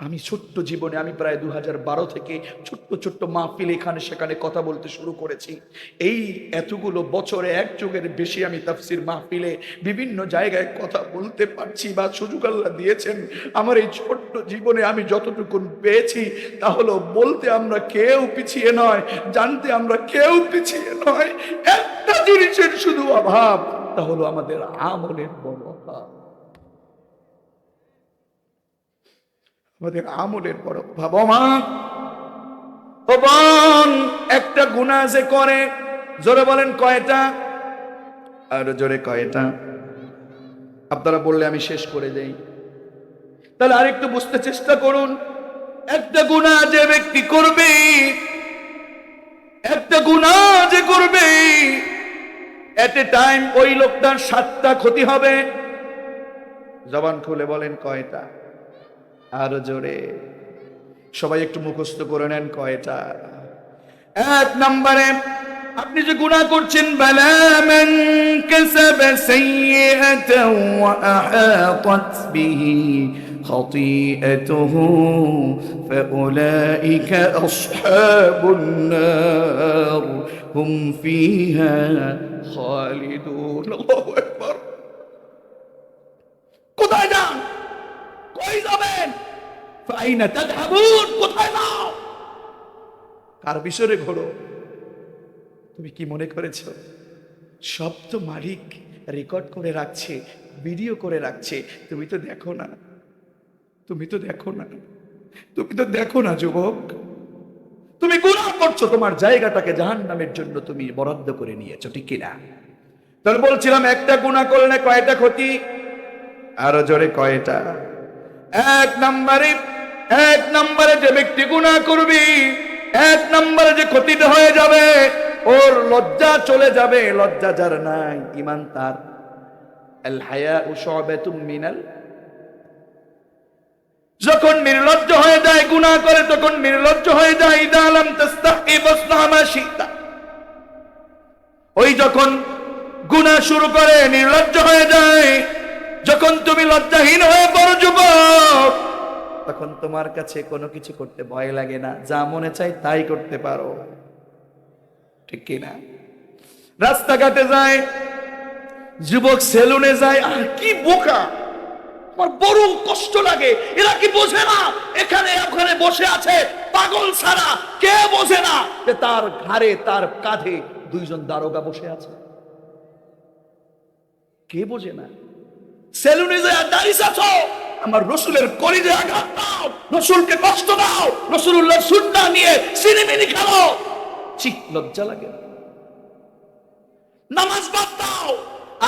আমি ছোট্ট জীবনে আমি প্রায় 2012 থেকে ছোট্ট ছোট্ট মাহফিল এখানে সেখানে কথা বলতে শুরু করেছি। এই এতগুলো বছরে এক যুগের বেশি আমি তাফসির মাহফিলে বিভিন্ন জায়গায় কথা বলতে পারছি বা সুযোগ আল্লাহ দিয়েছেন। আমার এই ছোট্ট জীবনে আমি যতটুকু পেয়েছি তা হলো বলতে আমরা কেউ পিছিয়ে নয়, জানতে আমরা কেউ পিছিয়ে নয়। একটা জিনিসের শুধু অভাব, তা হলো আমাদের আমলের বড় অভাব। আমাদের আমলের বড় অভাব। বোন, একটা গুনাহ যে করে, জোরে বলেন কয়টা? আর জোরে কয়টা? আপনারা বললে আমি শেষ করে দেই। তাহলে আরেকটু বুঝতে চেষ্টা করুন। একটা গুনাহ যে ব্যক্তি করবে, একটা গুনাহ যে করবে, এট এ টাইম ওই লোকটার 7টা ক্ষতি হবে। জবান খুলে বলেন কয়টা? আরো জোরে, সবাই একটু মুখস্থ করে নেন কয়টা। 1 নম্বরে আপনি যে গুনাহ করছেন, বালা মান কাসাবা সাইয়্যাতান ওয়া আহাতাত বিহি খাতিআতুহু ফাউলাইকা আসহাবুন নার হুম ফিহা খালিদুন। আল্লাহু আকবার। কোথায় যান? কই যাবেন? ফাইনা তাযহাবুন, কোথায় যাও? কার বিষয়ে ঘোরো? তুমি কি মনে করেছ সব তো মালিক রেকর্ড করে রাখছে, ভিডিও করে রাখছে? তুমি তো দেখো না, তুমি তো দেখো না, তুমি তো দেখো না যুবক। তুমি গুনাহ করছো, তোমার জায়গাটাকে জাহান্নামের জন্য তুমি বরাদ্দ করে নিয়েছো, ঠিক কিনা? তাহলে বলছিলাম একটা গুনাহ করলে কয়টা ক্ষতি? আরো জোরে কয়টা? 1 নম্বরে যে ব্যক্তি গুনাহ করবে, 1 নম্বরে যে ক্ষতিটা হয়ে যাবে, ওর লজ্জা চলে যাবে। লজ্জা যার নাই, ঈমান তার। আল হায়াউ শু'বাতুম মিনাল। যখন নির্লজ্জ হয়ে যায়, গুনাহ করে তখন নির্লজ্জ হয়ে যায়। ইযা লাম তাস্তাহি ফাসনা মা শিতা। ওই যখন গুনাহ শুরু করে নির্লজ্জ হয়ে যায়, যখন তুমি লজ্জাহীন হয়ে পড়ো যুবক, তখন তোমার কাছে কোনো কিছু করতে ভয় লাগে না, যা মনে চাই তাই করতে পারো, ঠিক কিনা? রাস্তাঘাটে যায় যুবক, সেলুনে যায়, আর কি বোকা, আমার বড় কষ্ট লাগে। এরা কি বোঝে না এখানে ওখানে বসে আছে পাগল ছাড়া? কে বোঝে না যে তার ঘাড়ে তার কাঁধে 2 জন দারোগা বসে আছে? কে বোঝে না? সেলুনে যায় দাঁড়িয়ে আছো, আমার রসুলের কলিজে আঘাত দাও, রসুলকে কষ্ট দাও, রসুলুল্লাহ সুন্নাহ নিয়ে সিনেমিনি খেলো, ঠিক লজ্জা লাগে? নামাজ বাদ দাও,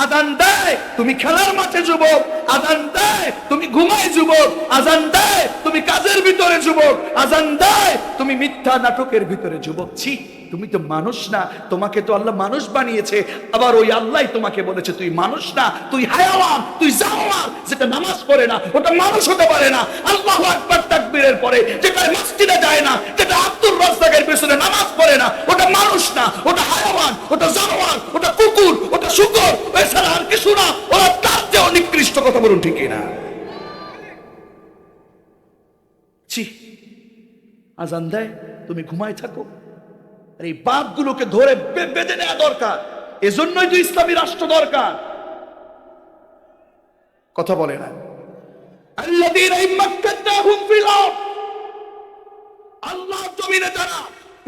আযান দেয় তুমি খেলার মাঠে যুবক, আযান দেয় তুমি ঘুমায় যুবক, আযান দেয় তুমি কাজের ভিতরে যুবক, আযান দেয় তুমি মিথ্যা নাটকের ভিতরে যুবক। ছি, তুমি তো মানুষ না, তোমাকে তো আল্লাহ মানুষ বানিয়েছে। আবার ওই আল্লাহ তোমাকে বলেছে তুই মানুষ না, তুই হায়াওয়ান, তুই জানোয়ার। যেটা নামাজ পড়ে না ওটা মানুষ হতে পারে না। আল্লাহু আকবার তাকবীরের পরে যেটা মসজিদে চায় না, যেটা আব্দুর রাজ্জাকের পেছনে নামাজ পড়ে না, ওটা মানুষ না, ওটা হায়াওয়ান, ওটা জানোয়ার, ওটা কুকুর, ওটা শুকর, এছাড়া আর কিছু না। ওরা তার চেয়ে নিকৃষ্ট। কথা বলুন ঠিক না? ছি, আজান দেয়, তুমি ঘুমায় থাকো। আর এই বাপগুলোকে ধরে বেঁধে নেওয়া দরকার। এজন্যই তো ইসলামী রাষ্ট্র দরকার। কথা বলে না। আল্লাযীনা ইম্মাক্কানাহুম ফিল আরদ, আল্লাহর জমিনে যারা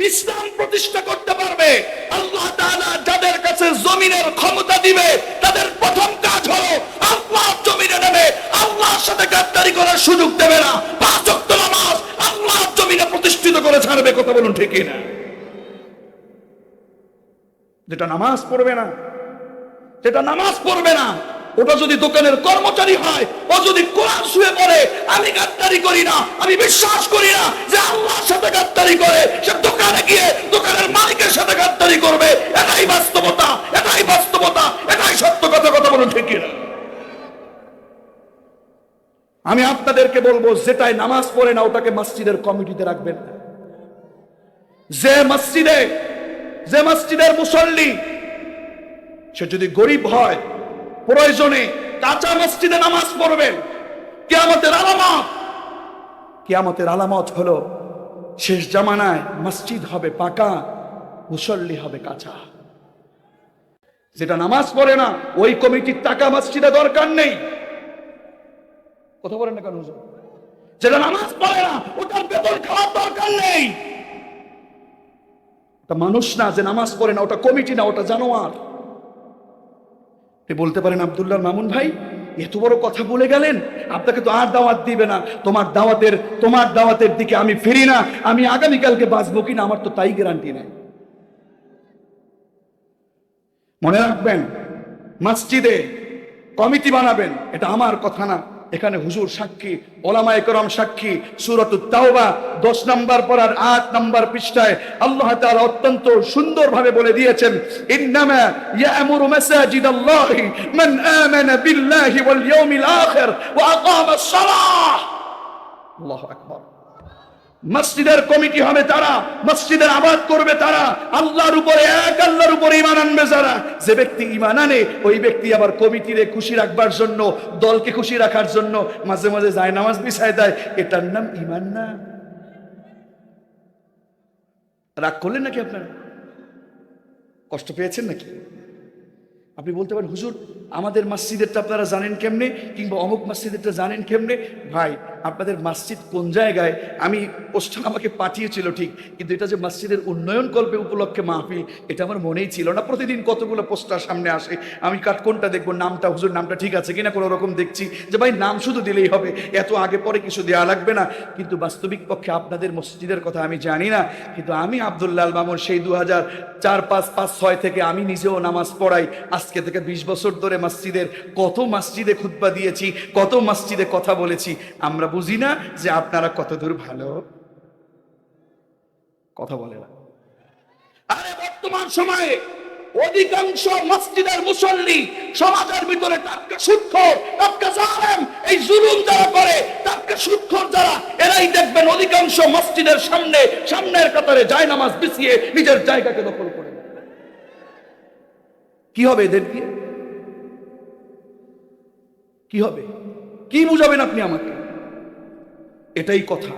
ইসলাম প্রতিষ্ঠা করতে পারবে, আল্লাহ তাআলা যাদের কাছে জমিনের ক্ষমতা দিবে, তাদের প্রথম কাজ হলো আল্লাহর জমিনে নেমে আল্লাহর সাথে গাদ্দারি করার সুযোগ দেবে না। পাঁচ ওয়াক্ত নামাজ আল্লাহর জমিনে প্রতিষ্ঠিত করে ছাড়বে। কথা বলুন ঠিক না? যেটা নামাজ পড়বে না, যেটা নামাজ পড়বে না, ওটা যদি দোকানের কর্মচারী হয়, ও যদি কোরআন শুয়ে পড়ে, আমি গাদ্দারি করি না, আমি বিশ্বাস করি না যে আল্লাহর সাথে গাদ্দারি করে, সে দোকানে গিয়ে দোকানের মালিকের সাথে গাদ্দারি করবে। এটাই বাস্তবতা, এটাই বাস্তবতা, এটাই সত্য কথা। কথা বলুন ঠিক না? আমি আপনাদেরকে বলবো, যেটাই নামাজ পড়ে না ওটাকে মসজিদের কমিটিতে রাখবেন না। যে মসজিদের মুসল্লি সে যদি গরিব হয়, প্রয়োজনে কাঁচা মসজিদে নামাজ পড়বেন। কিয়ামতের আলামত হলো শেষ জামানায় মসজিদ হবে পাকা, মুসল্লি হবে কাঁচা। যেটা নামাজ পড়ে না ওই কমিটির টাকা মসজিদে দরকার নেই। কথা বলেন না কেন হুজুর? যেটা নামাজ পড়ে না ওটার বেতন খাওয়ার দরকার নেই। ওটা মানুষ না, যে নামাজ পড়ে না ওটা কমিটি না, ওটা জানোয়ার। বলতে পারেন আব্দুল্লাহ মামুন ভাই এত বড় কথা বলে গেলেন, আপনাকে তো আর দাওয়াত দিবে না। তোমার দাওয়াতের দিকে আমি ফিরি না। আমি আগামীকালকে বাঁচবো কিনা আমার তো তাই গ্যারান্টি নেই। মনে রাখবেন, মসজিদে কমিটি বানাবেন, এটা আমার কথা না, এখানে হুজুর সাক্ষী, ওলামায়ে কেরাম সাক্ষী। সূরাতুত তাওবা 10 নম্বর পারার 8 নম্বর পৃষ্ঠায় আল্লাহ তাআলা অত্যন্ত সুন্দরভাবে বলে দিয়েছেন, ইন্নামা ইয়া'মুরু মাসাজিদাল্লাহি মান আমানা বিল্লাহি ওয়াল ইয়াউমিল আখির ওয়া আকামাস সালাহ। আল্লাহু আকবার। মসজিদের কমিটি হবে তারা, মসজিদের আবাদ করবে তারা, আল্লাহর উপরে, এক আল্লাহর উপরে ঈমান আনবে যারা। যে ব্যক্তি ঈমান আনে ওই ব্যক্তি আবার কমিটিরে খুশি রাখবার জন্য, দলকে খুশি রাখার জন্য মাঝে মাঝে যায় নামাজ বিছায় দেয়। এটার নাম ঈমান না? রাগ করলেন নাকি? আপনারা কষ্ট পেয়েছেন নাকি? আপনি বলতে পারেন হুজুর আমাদের মসজিদেরটা আপনারা জানেন কেমনে, কিংবা অমুক মসজিদেরটা জানেন কেমনে? ভাই, আপনাদের মসজিদ কোন জায়গায়, আমি পোস্টার আমাকে পাঠিয়েছিল ঠিক, কিন্তু এটা যে মসজিদের উন্নয়ন কল্পে উপলক্ষে মাহফিল, এটা আমার মনেই ছিল না। প্রতিদিন কতগুলো পোস্টার সামনে আসে, আমি কোনটা দেখবো, নামটা, হুজুর নামটা ঠিক আছে কিনা, কোনো রকম দেখছি যে ভাই নাম শুধু দিলেই হবে, এত আগে পরে কিছু দেওয়া লাগবে না। কিন্তু বাস্তবিক পক্ষে আপনাদের মসজিদের কথা আমি জানি না, কিন্তু আমি আব্দুল্লাহ আল মামুন সেই 2004, 5, 6 থেকে আমি নিজেও নামাজ পড়াই। আজকে থেকে 20 বছর ধরে মসজিদের কত মসজিদে খুতবা দিয়েছি, কত মসজিদে কথা বলেছি। আমরা বুঝি না যে আপনারা কত দূর ভালো। কথা বলে না। আরে বর্তমান সময়ে অধিকাংশ মসজিদের মুসল্লি সমাজের ভিতরে টাটকা সুদখোর, টাটকা জালেম, এই জুলুম যারা করে, টাটকা সুদখোর যারা, এরাই দেখবেন অধিকাংশ মসজিদের সামনের কাতারে যায় নামাজ বিছিয়ে নিজের জায়গাকে দখল করে। কি হবে এদের দিয়ে? কি হবে? কি বুঝাবেন আপনি আমাকে? এটাই কথা।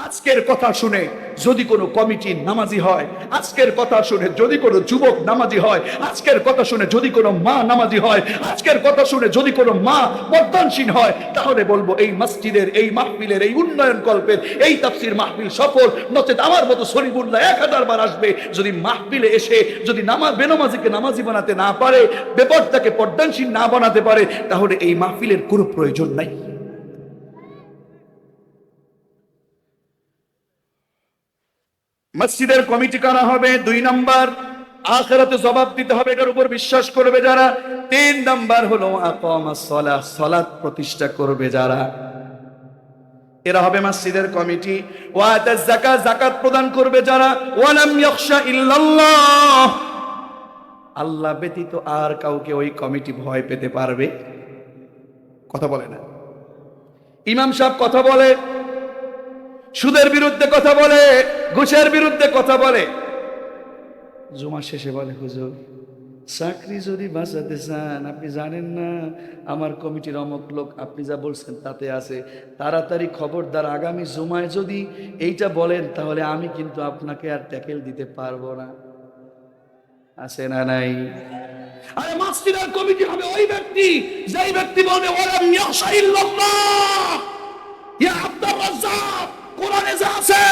আজকের কথা শুনে যদি কোনো কমিটি নামাজি হয়, আজকের কথা শুনে যদি কোনো যুবক নামাজি হয়, আজকের কথা শুনে যদি কোনো মা নামাজি হয়, আজকের কথা শুনে যদি কোনো মা পর্দানশীল হয়, তাহলে বলবো এই মসজিদের, এই মাহফিলের, এই উন্নয়ন কল্পের, এই তাফসীর মাহফিল সফল। নচেত আমার মতো শরীফুল্লাহ 1000 বার আসবে, যদি মাহফিলে এসে যদি বেনামাজিকে নামাজি বানাতে না পারে, বেপর্দাকে পর্দানশীল না বানাতে পারে, তাহলে এই মাহফিলের কোনো প্রয়োজন নাই। মসজিদের কমিটি করা হবে। 2 নম্বর, আখিরাতে জবাব দিতে হবে, এটার উপর বিশ্বাস করবে যারা। 3 নম্বর হলো আকামাস সালাহ, সালাত প্রতিষ্ঠা করবে যারা, এরা হবে মসজিদের কমিটি। ওয়া আতাজ যাকাত, যাকাত প্রদান করবে যারা। ওয়ালাম ইয়াখশা ইল্লাল্লাহ, আল্লাহ ব্যতীত আর কাউকে ওই কমিটি ভয় পেতে পারবে? কথা বলে না। ইমাম সাহেব কথা বলে, সুদের বিরুদ্ধে কথা বলে, ঘুষের বিরুদ্ধে কথা বলে। জুমা শেষে বলে, হুজুর চাকরি যদি বাঁচাতে চান, আপনি জানেন না আমার কমিটির অমুক লোক, আপনি যা বলছেন তাতে আছে, তাড়াতাড়ি খবরদার আগামী জুমায় যদি এইটা বলেন তাহলে আমি কিন্তু আপনাকে আর ট্যাকেল দিতে পারবো না। আছে না নাই? আরে মসজিদের কমিটি হবে ওই ব্যক্তি, যেই ব্যক্তি বলবে ওয়ালাম ইয়াশা ইল্লাল্লাহ, ইয়া আব্দুর রাজ্জাক, কোরআনে যা আছে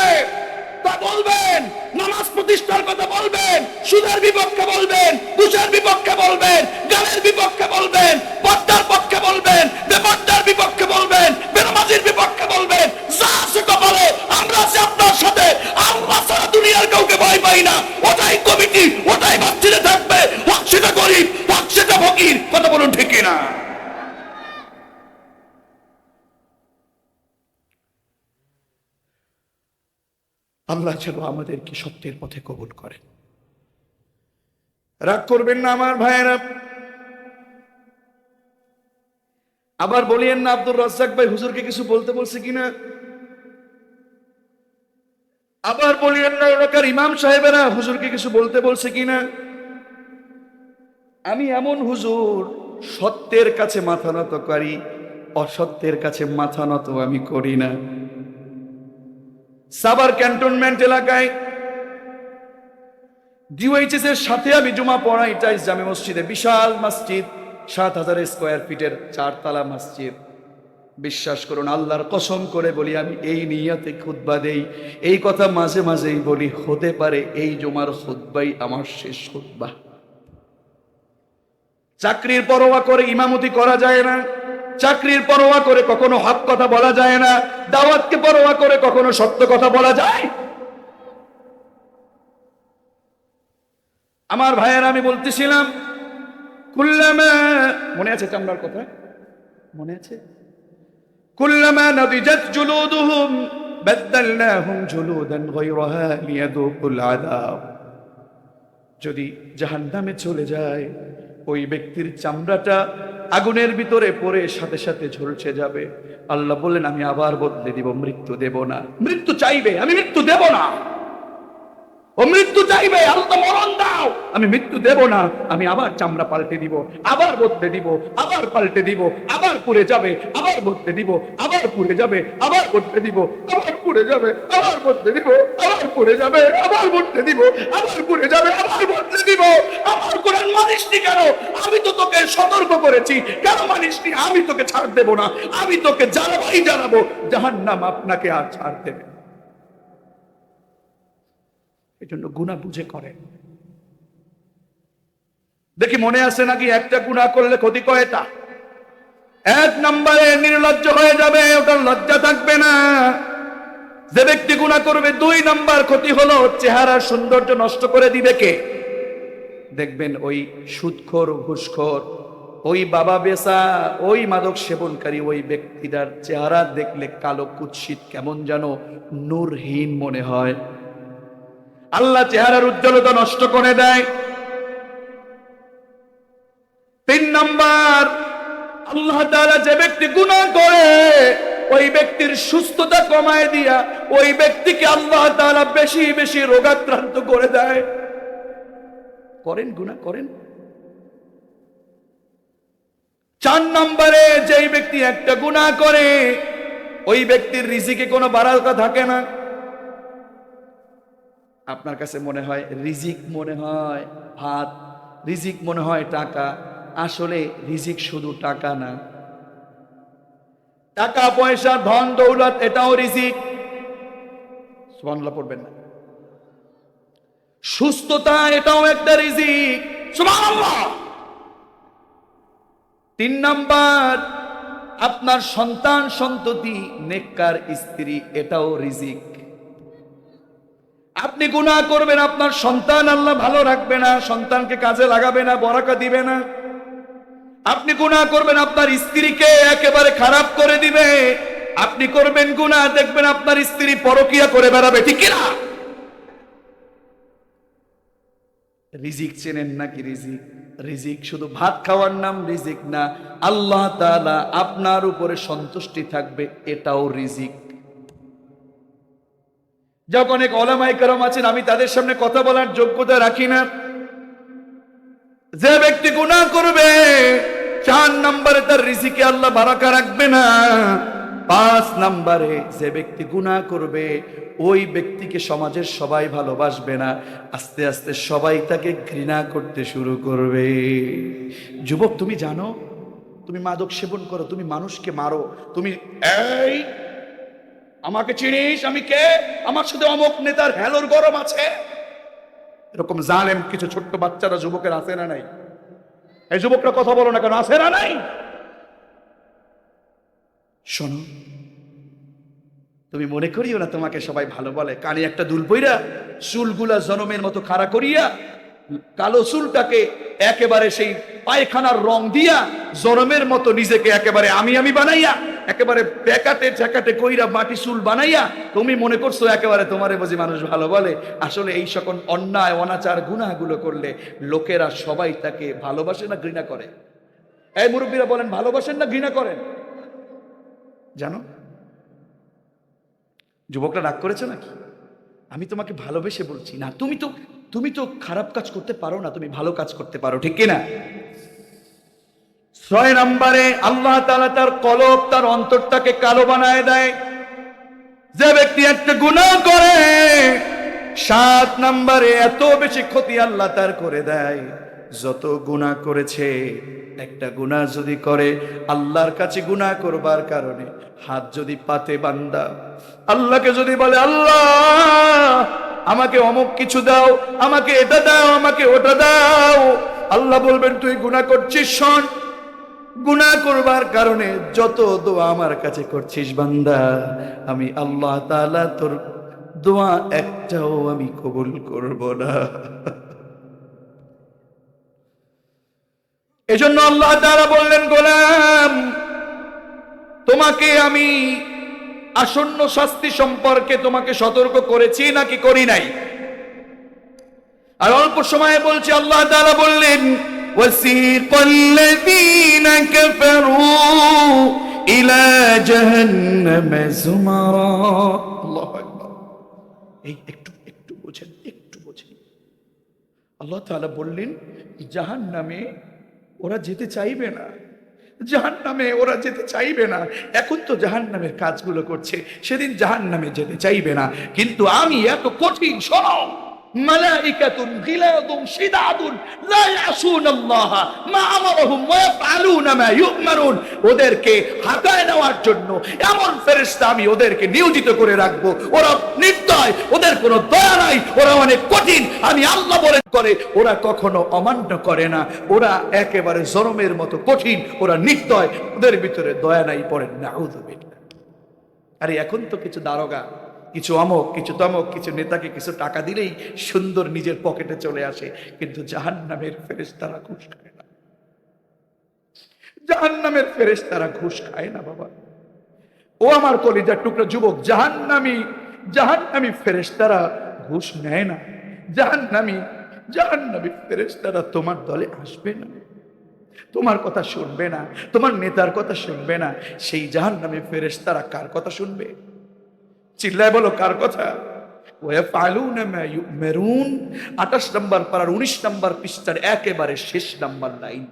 তা বলবেন, নামাজ প্রতিষ্ঠার কথা বলবেন, সুদের বিপক্ষে বলবেন, ঘুষের বিপক্ষে বলবেন, গানের বিপক্ষে বলবেন, পর্দার পক্ষে বলবেন, বেপর্দার বিপক্ষে বলবেন, বেনামাজির বিপক্ষে বলবেন, যা আছে কপালে আমরা আছি আপনার সাথে। আল্লাহ ছাড়া দুনিয়ার কাউকে ভয় পাই না। ওটাই কমিটি, ওটাই মসজিদে থাকবে, হক সেটা গরিব, হক সেটা ফকির। কথা বলুন ঠিক কিনা? আল্লাহ যেন আমাদেরকে সত্যের পথে কবুল করেন। রাগ করবেন না আমার ভাইয়েরা। আবার বলিয়েন না আব্দুর রাজ্জাক ভাই হুজুরকে কিছু বলতে বলছে কিনা। আবার বলিয়েন না এলাকার ইমাম সাহেবেরা হুজুরকে কিছু বলতে বলছে কিনা। আমি এমন হুজুর, সত্যের কাছে মাথা নত করি, অসত্যের কাছে মাথা নত আমি করি না। সাভার ক্যান্টনমেন্ট এলাকায় ডিওএইচএস এর সাথে আমি জুমা পড়াই টাইস জামে মসজিদে, বিশাল মসজিদ, ৭,০০০ স্কয়ার ফিটের ৪ তলা মসজিদ। বিশ্বাস করুন, আল্লাহর কসম করে বলি, আমি এই নিয়তে খুতবা দেই, এই কথা মাঝে মাঝেই বলি, হতে পারে এই জুমার খুতবাই আমার শেষ খুতবা। চাকরির পরোয়া করে ইমামতি করা যায় না, চাকরির পরোয়া করে কখনো হক কথা বলা যায় না, দাওয়াতকে পরোয়া করে কখনো সত্য কথা বলা যায়। আমার ভাইয়েরা, আমি বলতেছিলাম কুল্লামা, মনে আছে চামড়ার কথা? মনে আছে? কুল্লামা নাদিজাত জুলুদুহুম বাদদালনাহুম জুলুদান গায়রাহা লিয়াযুকুল আযাব। যদি জাহান্নামে চলে যায়, ওই ব্যক্তির চামড়াটা আগুনের ভিতরে পড়ে সাথে সাথে ঝলসে যাবে। আল্লাহ বললেন, আমি আবার বদলে দিব, মৃত্যু দেব না। মৃত্যু চাইবে, আমি মৃত্যু দেব না। ও মৃত্যু চাইবে, আল্লাহ মরণ দাও, আমি মৃত্যু দেব না। আমি আবার চামড়া পাল্টে দিব, আবার বদলে দিব, আবার পাল্টে দিব, আবার পুড়ে যাবে, আবার বদলে দিব, আবার পুড়ে যাবে, আবার বদলে দিব, আবার পুড়ে যাবে, আবার বদলে দিব, আবার পুড়ে যাবে, আবার বদলে দিব, আবার পুড়ে যাবে, আবার বদলে দিব। আমার কোরআন মানিসনি কেন? আমি তো তোকে সতর্ক করেছি, কেন মানিসনি? আমি তোকে ছাড় দেব না, আমি তোকে জ্বালাবোই জ্বালাবো, জাহান্নাম আপনাকে আর ছাড় দেবে। এই জন্য গুনাহ বুঝে করেন। দেখি মনে আছে নাকি, একটা গুনাহ করলে ক্ষতি কয়টা? ১ নম্বরে নির্লজ্জ হয়ে যাবে, ওটার লজ্জা থাকবে না যে ব্যক্তি গুনাহ করবে। ২ নম্বর ক্ষতি হলো, চেহারার সৌন্দর্য নষ্ট করে দিবে কে? দেখবেন ওই সুদখোর, ঘুষখোর, ওই বাবা বেচা, ওই মাদক সেবনকারী, ওই ব্যক্তিটার চেহারা দেখলে কালো কুৎসিত, কেমন যেন নূরহীন মনে হয়। আল্লাহ চেহারার উজ্জ্বলতা নষ্ট করে দেয়। ৩ নাম্বার, আল্লাহ তাআলা যে ব্যক্তি গুনাহ করে, ওই ব্যক্তির সুস্থতা কমায় দিয়া ওই ব্যক্তিকে আল্লাহ তাআলা বেশি বেশি রোগাক্রান্ত করে দেয়। করেন, গুনাহ করেন। ৪ নম্বরে, যেই ব্যক্তি একটা গুনাহ করে, ওই ব্যক্তির রিজিকে কোনো বারাকা থাকে না। আপনার কাছে মনে হয় রিজিক মনে হয় ভাত, রিজিক মনে হয় টাকা। আসলে রিজিক শুধু টাকা না, টাকা পয়সা, ধন দৌলত, এটাও রিজিক। সুবহানাল্লাহ পড়বেন না। সুস্থতা, এটাও একটা রিজিক। সুবহানাল্লাহ। ৩ নাম্বার, আপনার সন্তান সন্ততি, নেককার স্ত্রী, এটাও রিজিক। আপনি গুনাহ করবেন, আপনার সন্তান আল্লাহ ভালো রাখবে না, সন্তানকে কাজে লাগাবে না, বরাকা দিবে না। আপনি গুনাহ করবেন, আপনার স্ত্রীকে একেবারে খারাপ করে দিবে। আপনি করবেন গুনাহ, দেখবেন আপনার স্ত্রী পরকিয়া করে বেড়াবে, ঠিক কি না? রিজিক চেনেন নাকি? রিজিক, রিজিক শুধু ভাত খাওয়ার নাম রিজিক না। আল্লাহ তাআলা আপনার উপরে সন্তুষ্টি থাকবে, এটাও রিজিক। যাক, অনেক ওলামায়ে কেরাম আছেন, আমি তাদের সামনে কথা বলার যোগ্যতা রাখি না। যে ব্যক্তি গুনাহ করবে 4 নম্বরে তার রিজিকে আল্লাহ বারাকা রাখবে না। 5 নম্বরে যে ব্যক্তি গুনাহ করবে ওই ব্যক্তিকে সমাজের সবাই ভালোবাসবে না, আস্তে আস্তে সবাই তাকে ঘৃণা করতে শুরু করবে। যুবক, তুমি জানো তুমি মাদক সেবন করো, তুমি মানুষকে মারো, তুমি এই আমাকে চিনিস, আমি কে, আমার সাথে অমুক নেতার হেলোর গরম আছে, এরকম জালেম কিছু ছোট্ট বাচ্চারা যুবকের আছে না নাই? এই যুবকরা কথা বলো না কেন, আছে না নাই? শোনো, তুমি মনে করিও না তোমাকে সবাই ভালো বলে। কানে একটা দুল পইরা চুলগুলা জনমের মতো খাড়া করিয়া কালো চুলটাকে একেবারে সেই পায়খানার রং দিয়া জনমের মতো নিজেকে একেবারে আমি বানাইয়া একেবারে প্যাকাটে ঝাঁকাটে কইরা মাটি চুল বানাইয়া তুমি মনে করছো একেবারে তোমারে বুঝি মানুষ ভালো বলে। আসলে এই সকল অন্যায় অনাচার গুনাহগুলো করলে লোকেরা সবাই তাকে ভালোবাসে না ঘৃণা করে? এই মুরব্বীরা বলেন, ভালোবাসেন না ঘৃণা করেন? জানো, যুবকরা রাগ করেছে নাকি? আমি তোমাকে ভালোবেসে বলছি না, তুমি তো খারাপ কাজ করতে পারো না, তুমি ভালো কাজ করতে পারো, ঠিক কিনা? 6 নম্বরে আল্লাহ তাআলা তার কলব, তার অন্তরটাকে কালো বানায় দেয় যে ব্যক্তি একটা গুনাহ করে। 7 নম্বরে এত বেশি ক্ষতি আল্লাহ তার করে দেয়, যত গুনাহ করেছে একটা গুনাহ যদি করে আল্লাহর কাছে গুনাহ করবার কারণে হাত যদি পাতে বান্দা, আল্লাহকে যদি বলে আল্লাহ আমাকে অমুক কিছু দাও, আমাকে এটা দাও, আমাকে ওটা দাও, আল্লাহ বলবেন তুই গুনাহ করছিস, শোন, গুনাহ করবার কারণে যত দোয়া আমার কাছে করছিস বান্দা, আমি আল্লাহ তাআলা তোর দোয়া একটাও আমি কবুল করব না। এজন্য আল্লাহ তাআলা বললেন, গোলাম তোমাকে আমি আসন্ন শাস্তি সম্পর্কে তোমাকে সতর্ক করেছি নাকি করি নাই? আর অল্প সময়ে বলছি, আল্লাহ তাআলা বললেন ওয়াসিকাল্লাযীনা কাফারু ইলা জাহান্নাম যুমারা। আল্লাহু আকবার। এই একটু বোঝেন, একটু বোঝেন। আল্লাহ তাআলা বললেন জাহান্নামে ওরা যেতে চাইবে না, জাহান্নামে ওরা যেতে চাইবে না। এখন তো জাহান্নামের কাজগুলো করছে, সেদিন জাহান্নামে যেতে চাইবে না। কিন্তু আমি এত কঠিন, শোনো, মালাইকাতুন গিলাদুন শিদাদুন লা ইয়াসুনাল্লাহ মা আমারহুম ওয়া ইয়াফআলুনা মা ইউমারুন। ওদেরকে হাঁটায় নেওয়ার জন্য এমন ফেরেশতা আমি ওদেরকে নিয়োজিত করে রাখবো, ওরা নির্দয়, ওদের কোনো দয়া নাই, ওরা অনেক কঠিন, আমি আল্লাহ বলে করে, ওরা কখনো অমান্য করে না, ওরা একেবারে জরমের মতো কঠিন, ওরা নির্দয়, ওদের ভিতরে দয়া নাই। পড়েন নাউযুবিল্লাহ। আরে এখন তো কিছু দারোগা, কিছু অমক, কিছু তমক, কিছু নেতাকে কিছু টাকা দিলেই সুন্দর নিজের পকেটে চলে আসে, কিন্তু জাহান্নামের ফেরেশতারা ঘুষ খায় না। জাহান্নামের ফেরেশতারা ঘুষ খায় না বাবা। ও আমার কলিজার টুকরা যুবক, জাহান্নামী ফেরেশতারা ঘুষ নেয় না। জাহান্নামী ফেরেশতারা তোমার দলে আসবে না, তোমার কথা শুনবে না, তোমার নেতার কথা শুনবে না। সেই জাহান্নামী ফেরেশতারা কার কথা শুনবে? চিল্লায় বলো, কার কথা? ওয়াফআলুনা মা ইউমারুন। 28 নম্বর পারার 19 নম্বর পৃষ্ঠার একেবারে শেষ নাম্বার লাইন।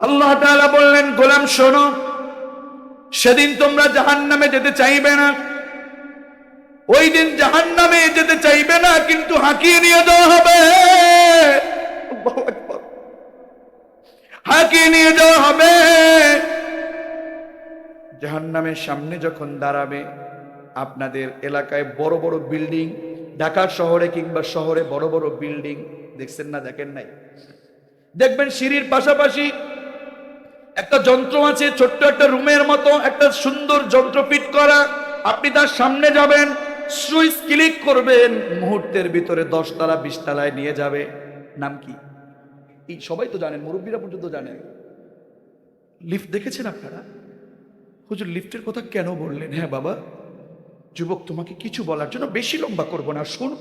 আল্লাহ তাআলা বললেন, গোলাম শোনো, সেদিন তোমরা জাহান্নামে যেতে চাইবে না। ওই দিন জাহান্নামে যেতে চাইবে না, কিন্তু হাঁকিয়ে নিয়ে যাওয়া হবে। আল্লাহু আকবার। হাঁকিয়ে নিয়ে যাওয়া হবে। জাহান্নামের সামনে যখন দাঁড়াবে, আপনাদের এলাকায় বড় বড় বিল্ডিং, ঢাকা শহরে কিংবা শহরে বড় বড় বিল্ডিং দেখছেন না? দেখেন নাই? দেখবেন সিঁড়ির পাশাপাশি একটা যন্ত্র আছে, ছোট্ট একটা রুমের মতো একটা সুন্দর যন্ত্র ফিট করা। আপনি তার সামনে যাবেন, সুইচ ক্লিক করবেন, মুহূর্তের ভিতরে 10 তলা 20 তলায় নিয়ে যাবে। নাম কি? এই সবাই তো জানেন, মুরব্বীরা পর্যন্ত জানেন। লিফট দেখেছেন আপনারা? হুজুর লিফটের কথা কেন বললেন? হ্যাঁ বাবা, যুবক তোমাকে কিছু বলার জন্য, বেশি লম্বা করবো না, শোনো।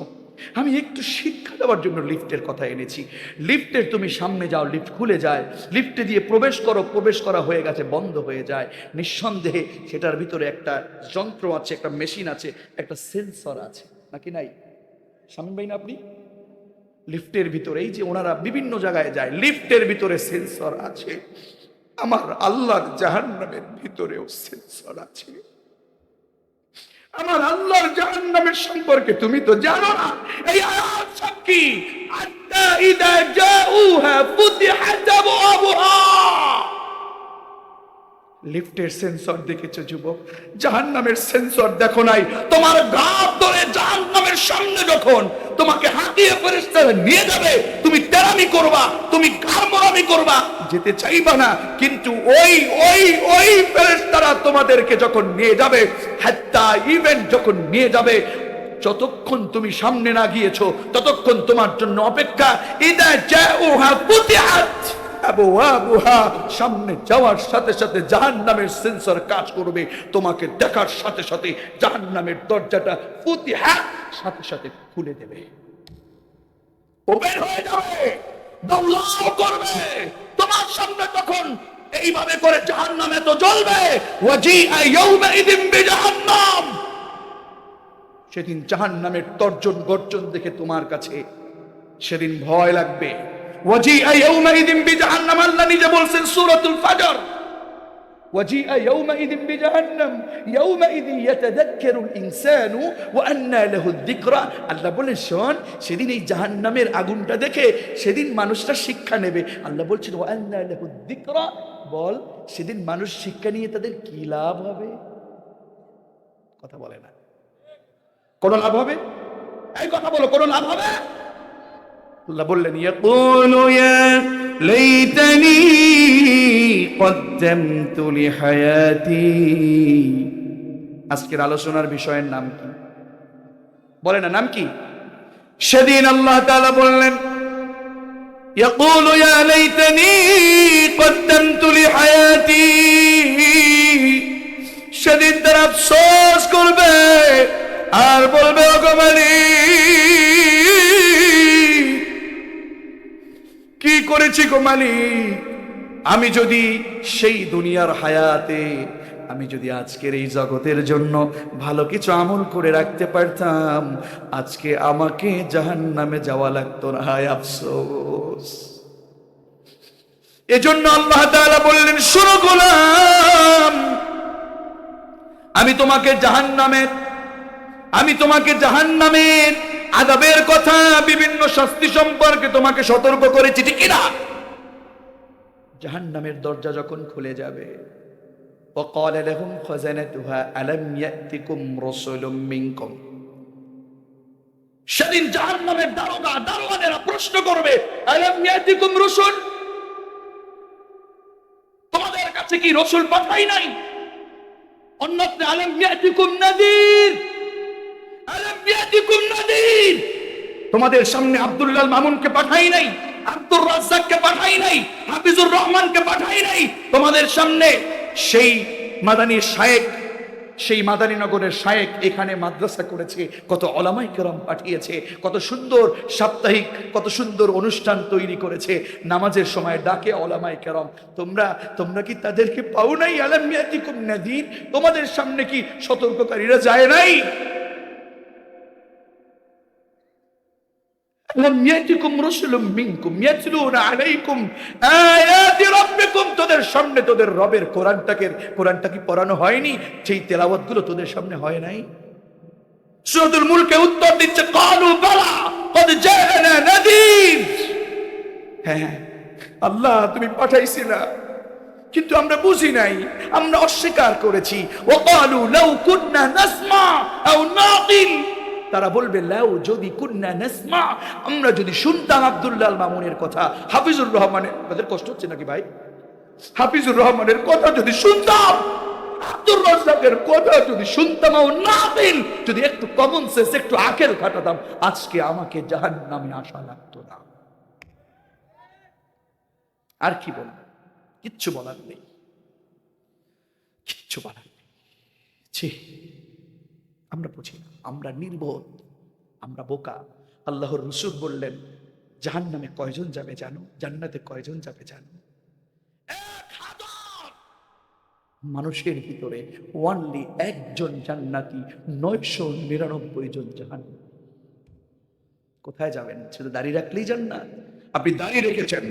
আমি একটু শিক্ষা দেওয়ার জন্য লিফটের কথা এনেছি। লিফটের তুমি সামনে যাও, লিফট খুলে যায়, লিফটে দিয়ে প্রবেশ করো, প্রবেশ করা হয়ে গেছে, বন্ধ হয়ে যায়, নিঃসন্দেহে সেটার ভিতরে একটা যন্ত্র আছে, একটা মেশিন আছে, একটা সেন্সর আছে, নাকি নাই? শামীম ভাই না আপনি? লিফটের ভিতরে এই যে ওনারা বিভিন্ন জায়গায় যায়, লিফটের ভিতরে সেন্সর আছে। আমার আল্লাহর জাহান্নামের ভিতরেও সেন্সর আছে। আমার আল্লাহর জাহান্নামের সম্পর্কে তুমি তো জানো না। এই আয়াত সাক্ষী, হাত্তা ইযা জাউহা ফুতিহাত আবওয়াবুহা। লিফটের সেন্সর দেখেছো যুবক? জাহান্নামের সেন্সর দেখো নাই? তোমার গাব ধরে জাহান্নামের সামনে যখন তোমাকে হাতিয়ে ফেরেশতারা নিয়ে যাবে, তুমি তেরামি করবা, তুমি গারমরামি করবা, যেতে চাইবা না। কিন্তু ওই ওই ওই ফেরেশতারা তোমাদেরকে যখন নিয়ে যাবে, হাত্তা ইভেন যখন নিয়ে যাবে, যতক্ষণ তুমি সামনে না গিয়েছো ততক্ষণ তোমার জন্য অপেক্ষা। ইদা জাউহা ফুতিহাত আবওয়াবুহা, সামনে যাওয়ার সাথে সাথে জাহান্নামের সেন্সর কাজ করবে, তোমাকে দেখার সাথে সাথে জাহান্নামের দরজাটা ফুতিহাত সাথে সাথে খুলে দেবে, ওপেন হয়ে যাবে, দৌড়াও করবে তোমার সামনে। তখন এইভাবে করে জাহান্নামে তো জ্বলবে। ওয়াজিআ ইয়াউমাইযিন বিজাহান্নাম, সেদিন জাহান্নামের তর্জন গর্জন দেখে তোমার কাছে সেদিন ভয় লাগবে। ওয়াজিআ ইয়াউমাইযিন বিজাহান্নাম, আল্লাহ নিজে বলছেন সূরাতুল ফাজর, ওয়াজিআ ইয়াউমাইযিন বিজাহান্নাম ইয়াউমাইযিন ইয়াতাযাক্কারুল ইনসানু ওয়া আন্না লাহুদ যিকরা। আল্লাহ বলেন শোন, সেদিন এই জাহান্নামের আগুনটা দেখে সেদিন মানুষটা শিক্ষা নেবে। আল্লাহ বলছেন ওয়া আন্না লাহুদ যিকরা, বল সেদিন মানুষ শিক্ষা নিয়ে তাদের কি লাভ হবে? কথা বলে না। কোন লাভ হবে? এই কথা বলো, কোন লাভ হবে? আল্লাহ বললেন ইয়াকুলু ইয়া লাইতানি কদ্দামতু লিহায়াতি। আজকের আলোচনার বিষয়ের নাম কি? বলে না, নাম কি? সেদিন আল্লাহ তাআলা বললেন ইয়াকুলু ইয়া লাইতানি কদ্দামতু লিহায়াতি, সেদিন তারা আফসোস করবে আর বলবে ওগো মালিক, কি করেছি গো মালিক, আমি যদি সেই দুনিয়ার হায়াতে, আমি যদি আজকের এই জগতের জন্য ভালো কিছু আমল করে রাখতে পারতাম, আজকে আমাকে জাহান্নামে যাওয়া লাগতো না। হায় আফসোস। এজন্য আল্লাহ তাআলা বললেন শোনো গোলাম, আমি তোমাকে জাহান্নামের আযাবের কথা, বিভিন্ন শাস্তি সম্পর্কে তোমাকে সতর্ক করেছি, ঠিক কি না? জাহান্নামের দরজা যখন খুলে যাবে, وقال لهم خزنتها ألم يأتكم رسل منكم, সেদিন জাহান্নামের দারোয়ানেরা প্রশ্ন করবে আলাম ইয়াতিকুম রসুল, তোমাদের কাছে কি রসুল পাঠাই নাই? অন্যত্র আলাম ইয়াতিকুম নাযীর, আলাম ইয়াতিকুম নাযীর, তোমাদের সামনে আব্দুল্লাহ মামুনকে পাঠাই নাই, আব্দুর রাজ্জাককে পাঠাই নাই, হাফিজুর রহমানকে পাঠাই নাই, তোমাদের সামনে সেই মাদানী শায়েখ, সেই মাদানীনগরের শায়েখ এখানে মাদ্রাসা করেছে, কত উলামায়ে কেরাম পাঠিয়েছে, কত সুন্দর সাপ্তাহিক, কত সুন্দর অনুষ্ঠান তৈরি করেছে, নামাজের সময় ডাকে উলামায়ে কেরাম, তোমরা কি তাদেরকে পাও নাই? আলাম ইয়াতিকুম নাযীর, তোমাদের সামনে কি সতর্ককারীরা যায় নাই? আলাম ইয়াতিকুম রাসূলুম মিনকুম ইয়াতলুনা আলাইকুম আয়াতি রাব্বিকুম, তোদের সামনে তোদের রবের কোরআনটা কি পড়ানো হয়নি? সেই তেলাওয়াতগুলো তোদের সামনে হয় নাই? সূরাতুল মুলকে উত্তর দিচ্ছে ক্বালু বালা ক্বাদ জাআনা নাযীর, হ্যাঁ আল্লাহ তুমি পাঠাইছিলা, কিন্তু আমরা বুঝি নাই, আমরা অস্বীকার করেছি। ওয়া ক্বালু লাউ কুননা নাসমা আও নাকিল, তারা বলবে লাউ যদি কুননা নাসমা, আমরা যদি শুনতাম আব্দুল্লাহ মামুনের কথা, হাফিজুর রহমানের, তাদের কষ্ট হচ্ছে নাকি ভাই? হাফিজুর রহমানের কথা যদি শুনতাম, আব্দুর রাজ্জাকের কথা যদি শুনতাম, ও নাকিল, যদি একটু কমন সেন্স, একটু আকল খাটাতাম, আজকে আমাকে জাহান্নামে আসা লাগতো না। আর কি বলবো? কিচ্ছু বলার নেই, কিচ্ছু বলার নেই। ছি, আমরা বুঝি না, আমরা নির্বোধ, আমরা বোকা, আল্লাহর রাসূল বললেন, জাহান্নামে কয়জন যাবে জানো, জান্নাতে কয়জন যাবে জানো? 1000 মানুষের ভিতরে ওয়ানলি একজন জান্নাতি, 999 জন জাহান্নামী। কোথায় যাবেন? শুধু দাঁড়িয়ে রাখলেই জান্নাত? আপনি দাঁড়িয়ে রেখেছেন,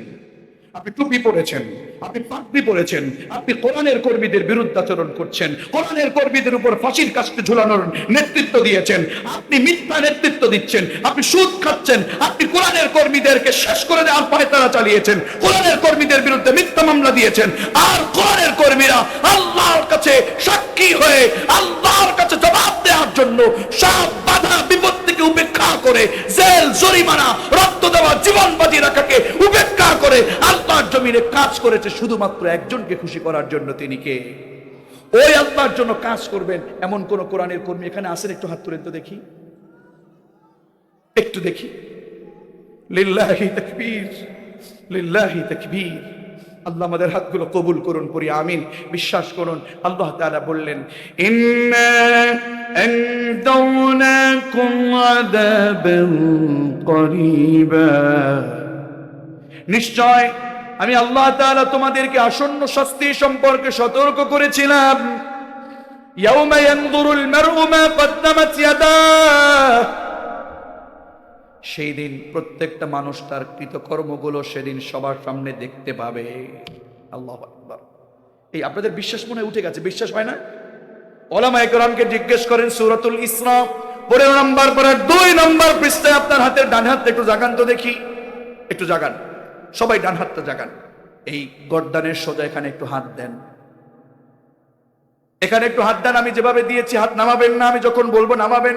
আপনি টুপি পরেছেন, আপনি পাগড়ি পরেছেন, আপনি কোরআনের কর্মীদের বিরুদ্ধাচরণ করছেন, কোরআনের কর্মীদের উপর ফাঁসির কাস্টে ঝুলানোর নেতৃত্ব দিয়েছেন, আপনি মিথ্যা নেতৃত্ব দিচ্ছেন, আপনি সুদ খাচ্ছেন, আপনি কোরআনের কর্মীদেরকে শেষ করে দেওয়ার পায়তারা চালিয়েছেন, কোরআনের কর্মীদের বিরুদ্ধে মিথ্যা মামলা দিয়েছেন, আর কোরআনের কর্মীরা আল্লাহর কাছে সাক্ষী হয়ে আল্লাহর কাছে জবাব দেওয়ার জন্য সব বাধা বিপত্তিকে উপেক্ষা করে, জেল জরিমানা রক্ত দেওয়া জীবন বাজি রাখাকে উপেক্ষা করে আল্লাহর জমিনে কাজ করেছে শুধুমাত্র একজনকে খুশি করার জন্য। তিনি কে? ওই আল্লাহর জন্য কাজ করবেন এমন কোন কোরআনের কর্মী এখানে আছেন? একটু হাত তুলেন তো দেখি, একটু দেখি। লিল্লাহি তাকবীর, লিল্লাহি তাকবীর। আল্লাহ আমাদের হাতগুলো কবুল করুন, পড়ি আমিন। বিশ্বাস করুন, আল্লাহ তাআলা বললেন, ইন্না আনদারনাকুম আযাবান করিবা, নিশ্চয় আমি আল্লাহ তাআলা তোমাদেরকে আসন্ন শাস্তি সম্পর্কে সতর্ক করেছিলাম। ইয়াউমা ইয়ানজুরুল মারউ মা কদ্দামাত ইয়াদাহ, সেই দিন প্রত্যেকটা মানুষ তার কৃতকর্মগুলো সেদিন সবার সামনে দেখতে পাবে। আল্লাহু আকবার। এই আপনাদের বিশ্বাস মনে উঠে গেছে? বিশ্বাস হয় না? ওলামায়ে কেরামকে জিজ্ঞেস করেন, সূরাতুল ইসরা 15 নম্বর পড়ার 2 নম্বর পৃষ্ঠায় আপনার হাতের ডান হাতটা একটু জাগান তো দেখি, একটু জাগান, সবাই ডান হাতটা জাগান। এই গর্দানের সোজা এখানে একটু হাত দেন, এখানে একটু হাত দেন। আমি যেভাবে দিয়েছি হাত নামাবেন না, আমি যখন বলবো নামাবেন।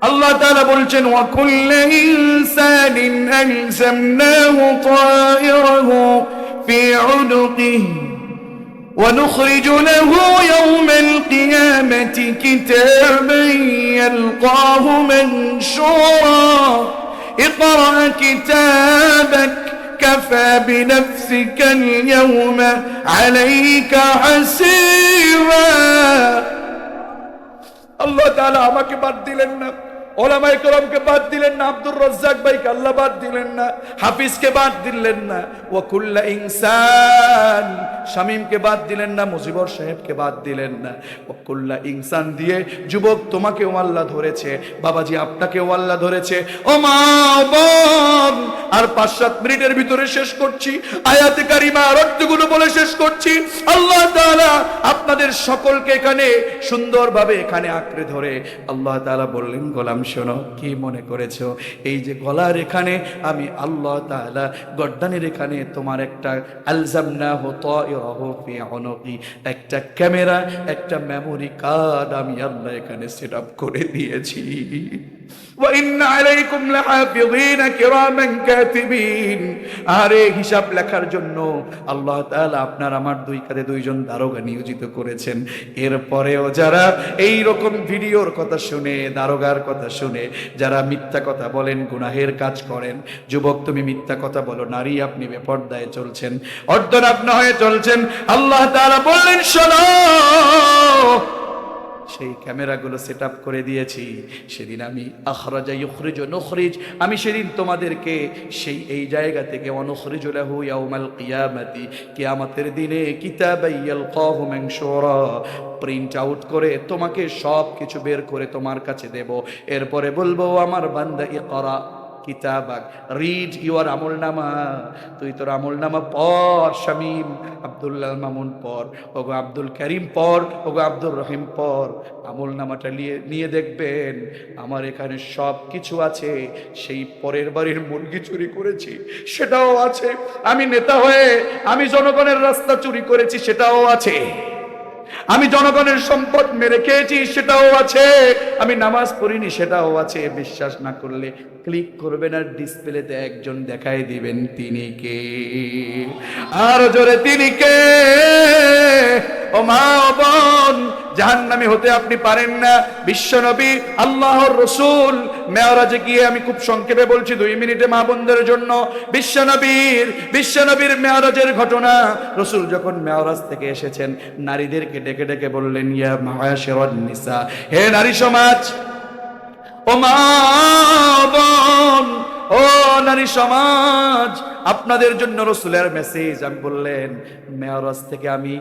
আল্লাহ তাআলা বলছেন, ওয়া কুল্লু ইনসানিন আলজামনাহু তায়রাহু ফি উনুকিহি ওয়া নুখরিজু লাহু ইয়াওমাল কিয়ামাতি কিতাবান ইয়ালকাহু মানশুরা ইকরা কিতাবাক কাফা বিনাফসিকা আল-ইয়াওমা আলাইকা হাসিবা। আল্লাহ তাআলা আমাকে বাদ দিলেন না, ওলামায়ে কেরামকে বাদ দিলেন না, আব্দুর রাজ্জাক ভাইকে আল্লাহ বাদ দিলেন না, হাফিজকে বাদ দিলেন না, ওয়া কুল্লু ইনসান শামীমকে বাদ দিলেন না, মুজিবর সাহেবকে বাদ দিলেন না। ওয়া কুল্লু ইনসান দিয়ে যুবক তোমাকেও আল্লাহ ধরেছে, বাবাজি আপনাকেও আল্লাহ ধরেছে। ও মা বোন, আর 5-7 মিনিটের ভিতরে শেষ করছি, আয়াতে কারিমার অর্থগুলো বলে শেষ করছি। আল্লাহ তাআলা আপনাদের সকলকে এখানে সুন্দরভাবে এখানে আঁকড়ে ধরে আল্লাহ তাআলা বললেন, গোলাম শোনো, কি মনে করেছো এই যে গলার এখানে আমি আল্লাহ তাআলা গর্দানের এখানে তোমার একটা আলজামনাহু তায়রাহু ফি উনুকি, একটা ক্যামেরা, একটা মেমোরি কার্ড আমি আল্লাহ এখানে সেটআপ করে দিয়েছি। ওয়া ইন্না আলাইকুম লাহাফিযিন কিরামান কাতিবিন, আরে হিসাব লেখার জন্য আল্লাহ তাআলা আপনার আমার 2 কাঁধে 2 জন দারোগা নিয়োজিত করেছেন। এরপরেও যারা এই রকম ভিডিওর কথা শুনে, দারোগার কথা শুনে যারা মিথ্যা কথা বলেন, গুনাহের কাজ করেন, যুবক তুমি মিথ্যা কথা বলো, নারী আপনি বেপরদায় চলছেন, অর্ধনগ্ন হয়ে চলছেন, আল্লাহ তাআলা বললেন শোনো, সেই ক্যামেরাগুলো সেট আপ করে দিয়েছি। সেদিন আমি আখরাজা ইউখরিজু নুখরিজ, আমি সেদিন তোমাদেরকে সেই এই জায়গা থেকে অনুখরিজু লাহু ইয়াউমাল কিয়ামাতি, কিয়ামতের দিনে কিতাবান ইয়ালকাহু মানশুরা, প্রিন্ট আউট করে তোমাকে সব কিছু বের করে তোমার কাছে দেব। এরপরে বলবো, আমার বান্দা ইকরা কিতাবাক, রিড ইউর আমলনামা, তুই তোর আমলনামা পড়। শামীম, আব্দুল্লাহ মামুন পড়, ওগো আব্দুল করিম পড়, ওগো আব্দুর রহিম পড়। আমলনামাটা নিয়ে দেখবেন আমার এখানে সব কিছু আছে। সেই পরের বাড়ির মুরগি চুরি করেছি সেটাও আছে, আমি নেতা হয়ে আমি জনগণের রাস্তা চুরি করেছি সেটাও আছে, আমি জনগণের সম্পদ মেরে খেয়েছি সেটাও আছে, আমি নামাজ পড়িনি সেটাও আছে। বিশ্বাস না করলে ক্লিক করবেন আর ডিসপ্লেতে একজন দেখাই দিবেন, তিনি কে? আর জোরে, তিনি কে? ও মা ও বোন, জাহান্নামী হতে আপনি পারেন না। বিশ্বনবী আল্লাহর রাসূল মেরাজে গিয়ে, আমি খুব সংক্ষেপে বলছি 2 মিনিটে মা বোনদের জন্য, বিশ্বনবীর মেরাজের ঘটনা। রাসূল যখন মেরাজ থেকে এসেছেন, নারীদেরকে ডেকে ডেকে বললেন, ইয়া মাআশিরান নিসা, হে নারী সমাজ, ও মা বোন, ও নারী সমাজ, আপনাদের জন্য রাসূলের মেসেজ। আমি বললেন মেরাজ থেকে আমি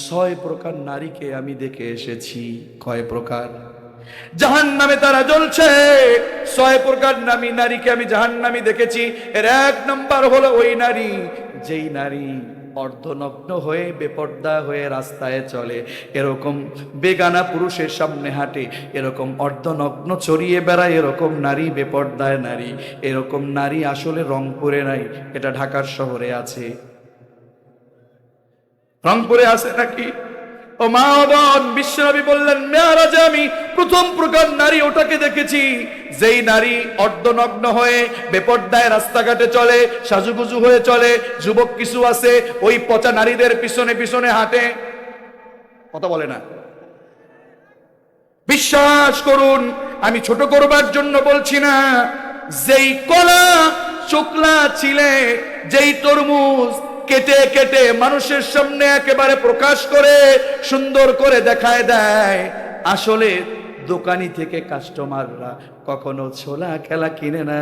6 প্রকার নারীকে আমি দেখে এসেছি। কয় প্রকার? জাহান্নামে তারা জ্বলছে। 6 প্রকার নারীকে আমি জাহান্নামী দেখেছি। এর 1 নাম্বার হলো ওই নারী, যেই নারী অর্ধনগ্ন হয়ে বেপর্দা হয়ে রাস্তায় চলে, এরকম বেগানা পুরুষের সামনে হাঁটে, এরকম অর্ধনগ্ন ছড়িয়ে বেড়ায়, এরকম নারী, বেপর্দায় নারী। এরকম নারী আসলে রংপুরে নাই, এটা ঢাকার শহরে আছে। রংপুরে আছে নাকি? ও মা বোন, বিশ্বনবী বললেন মেরাজে আমি প্রথম প্রকার নারী ওটাকে দেখেছি, যেই নারী অর্ধনগ্ন হয়ে বেপর্দায় রাস্তাঘাটে চলে, সাজুগুজু হয়ে চলে। যুবক কিছু আছে ওই পচা নারীদের পিছনে পিছনে হাঁটে, কথা বলে না। বিশ্বাস করুন, আমি ছোট করবার জন্য বলছি না। যেই কলা শুকলা ছিলে, যেই তরমুজ কেটে কেটে মানুষের সামনে একেবারে প্রকাশ করে সুন্দর করে দেখায় দেয়, আসলে দোকানি থেকে কাস্টমাররা কখনো ছোলা খেলা কিনে না।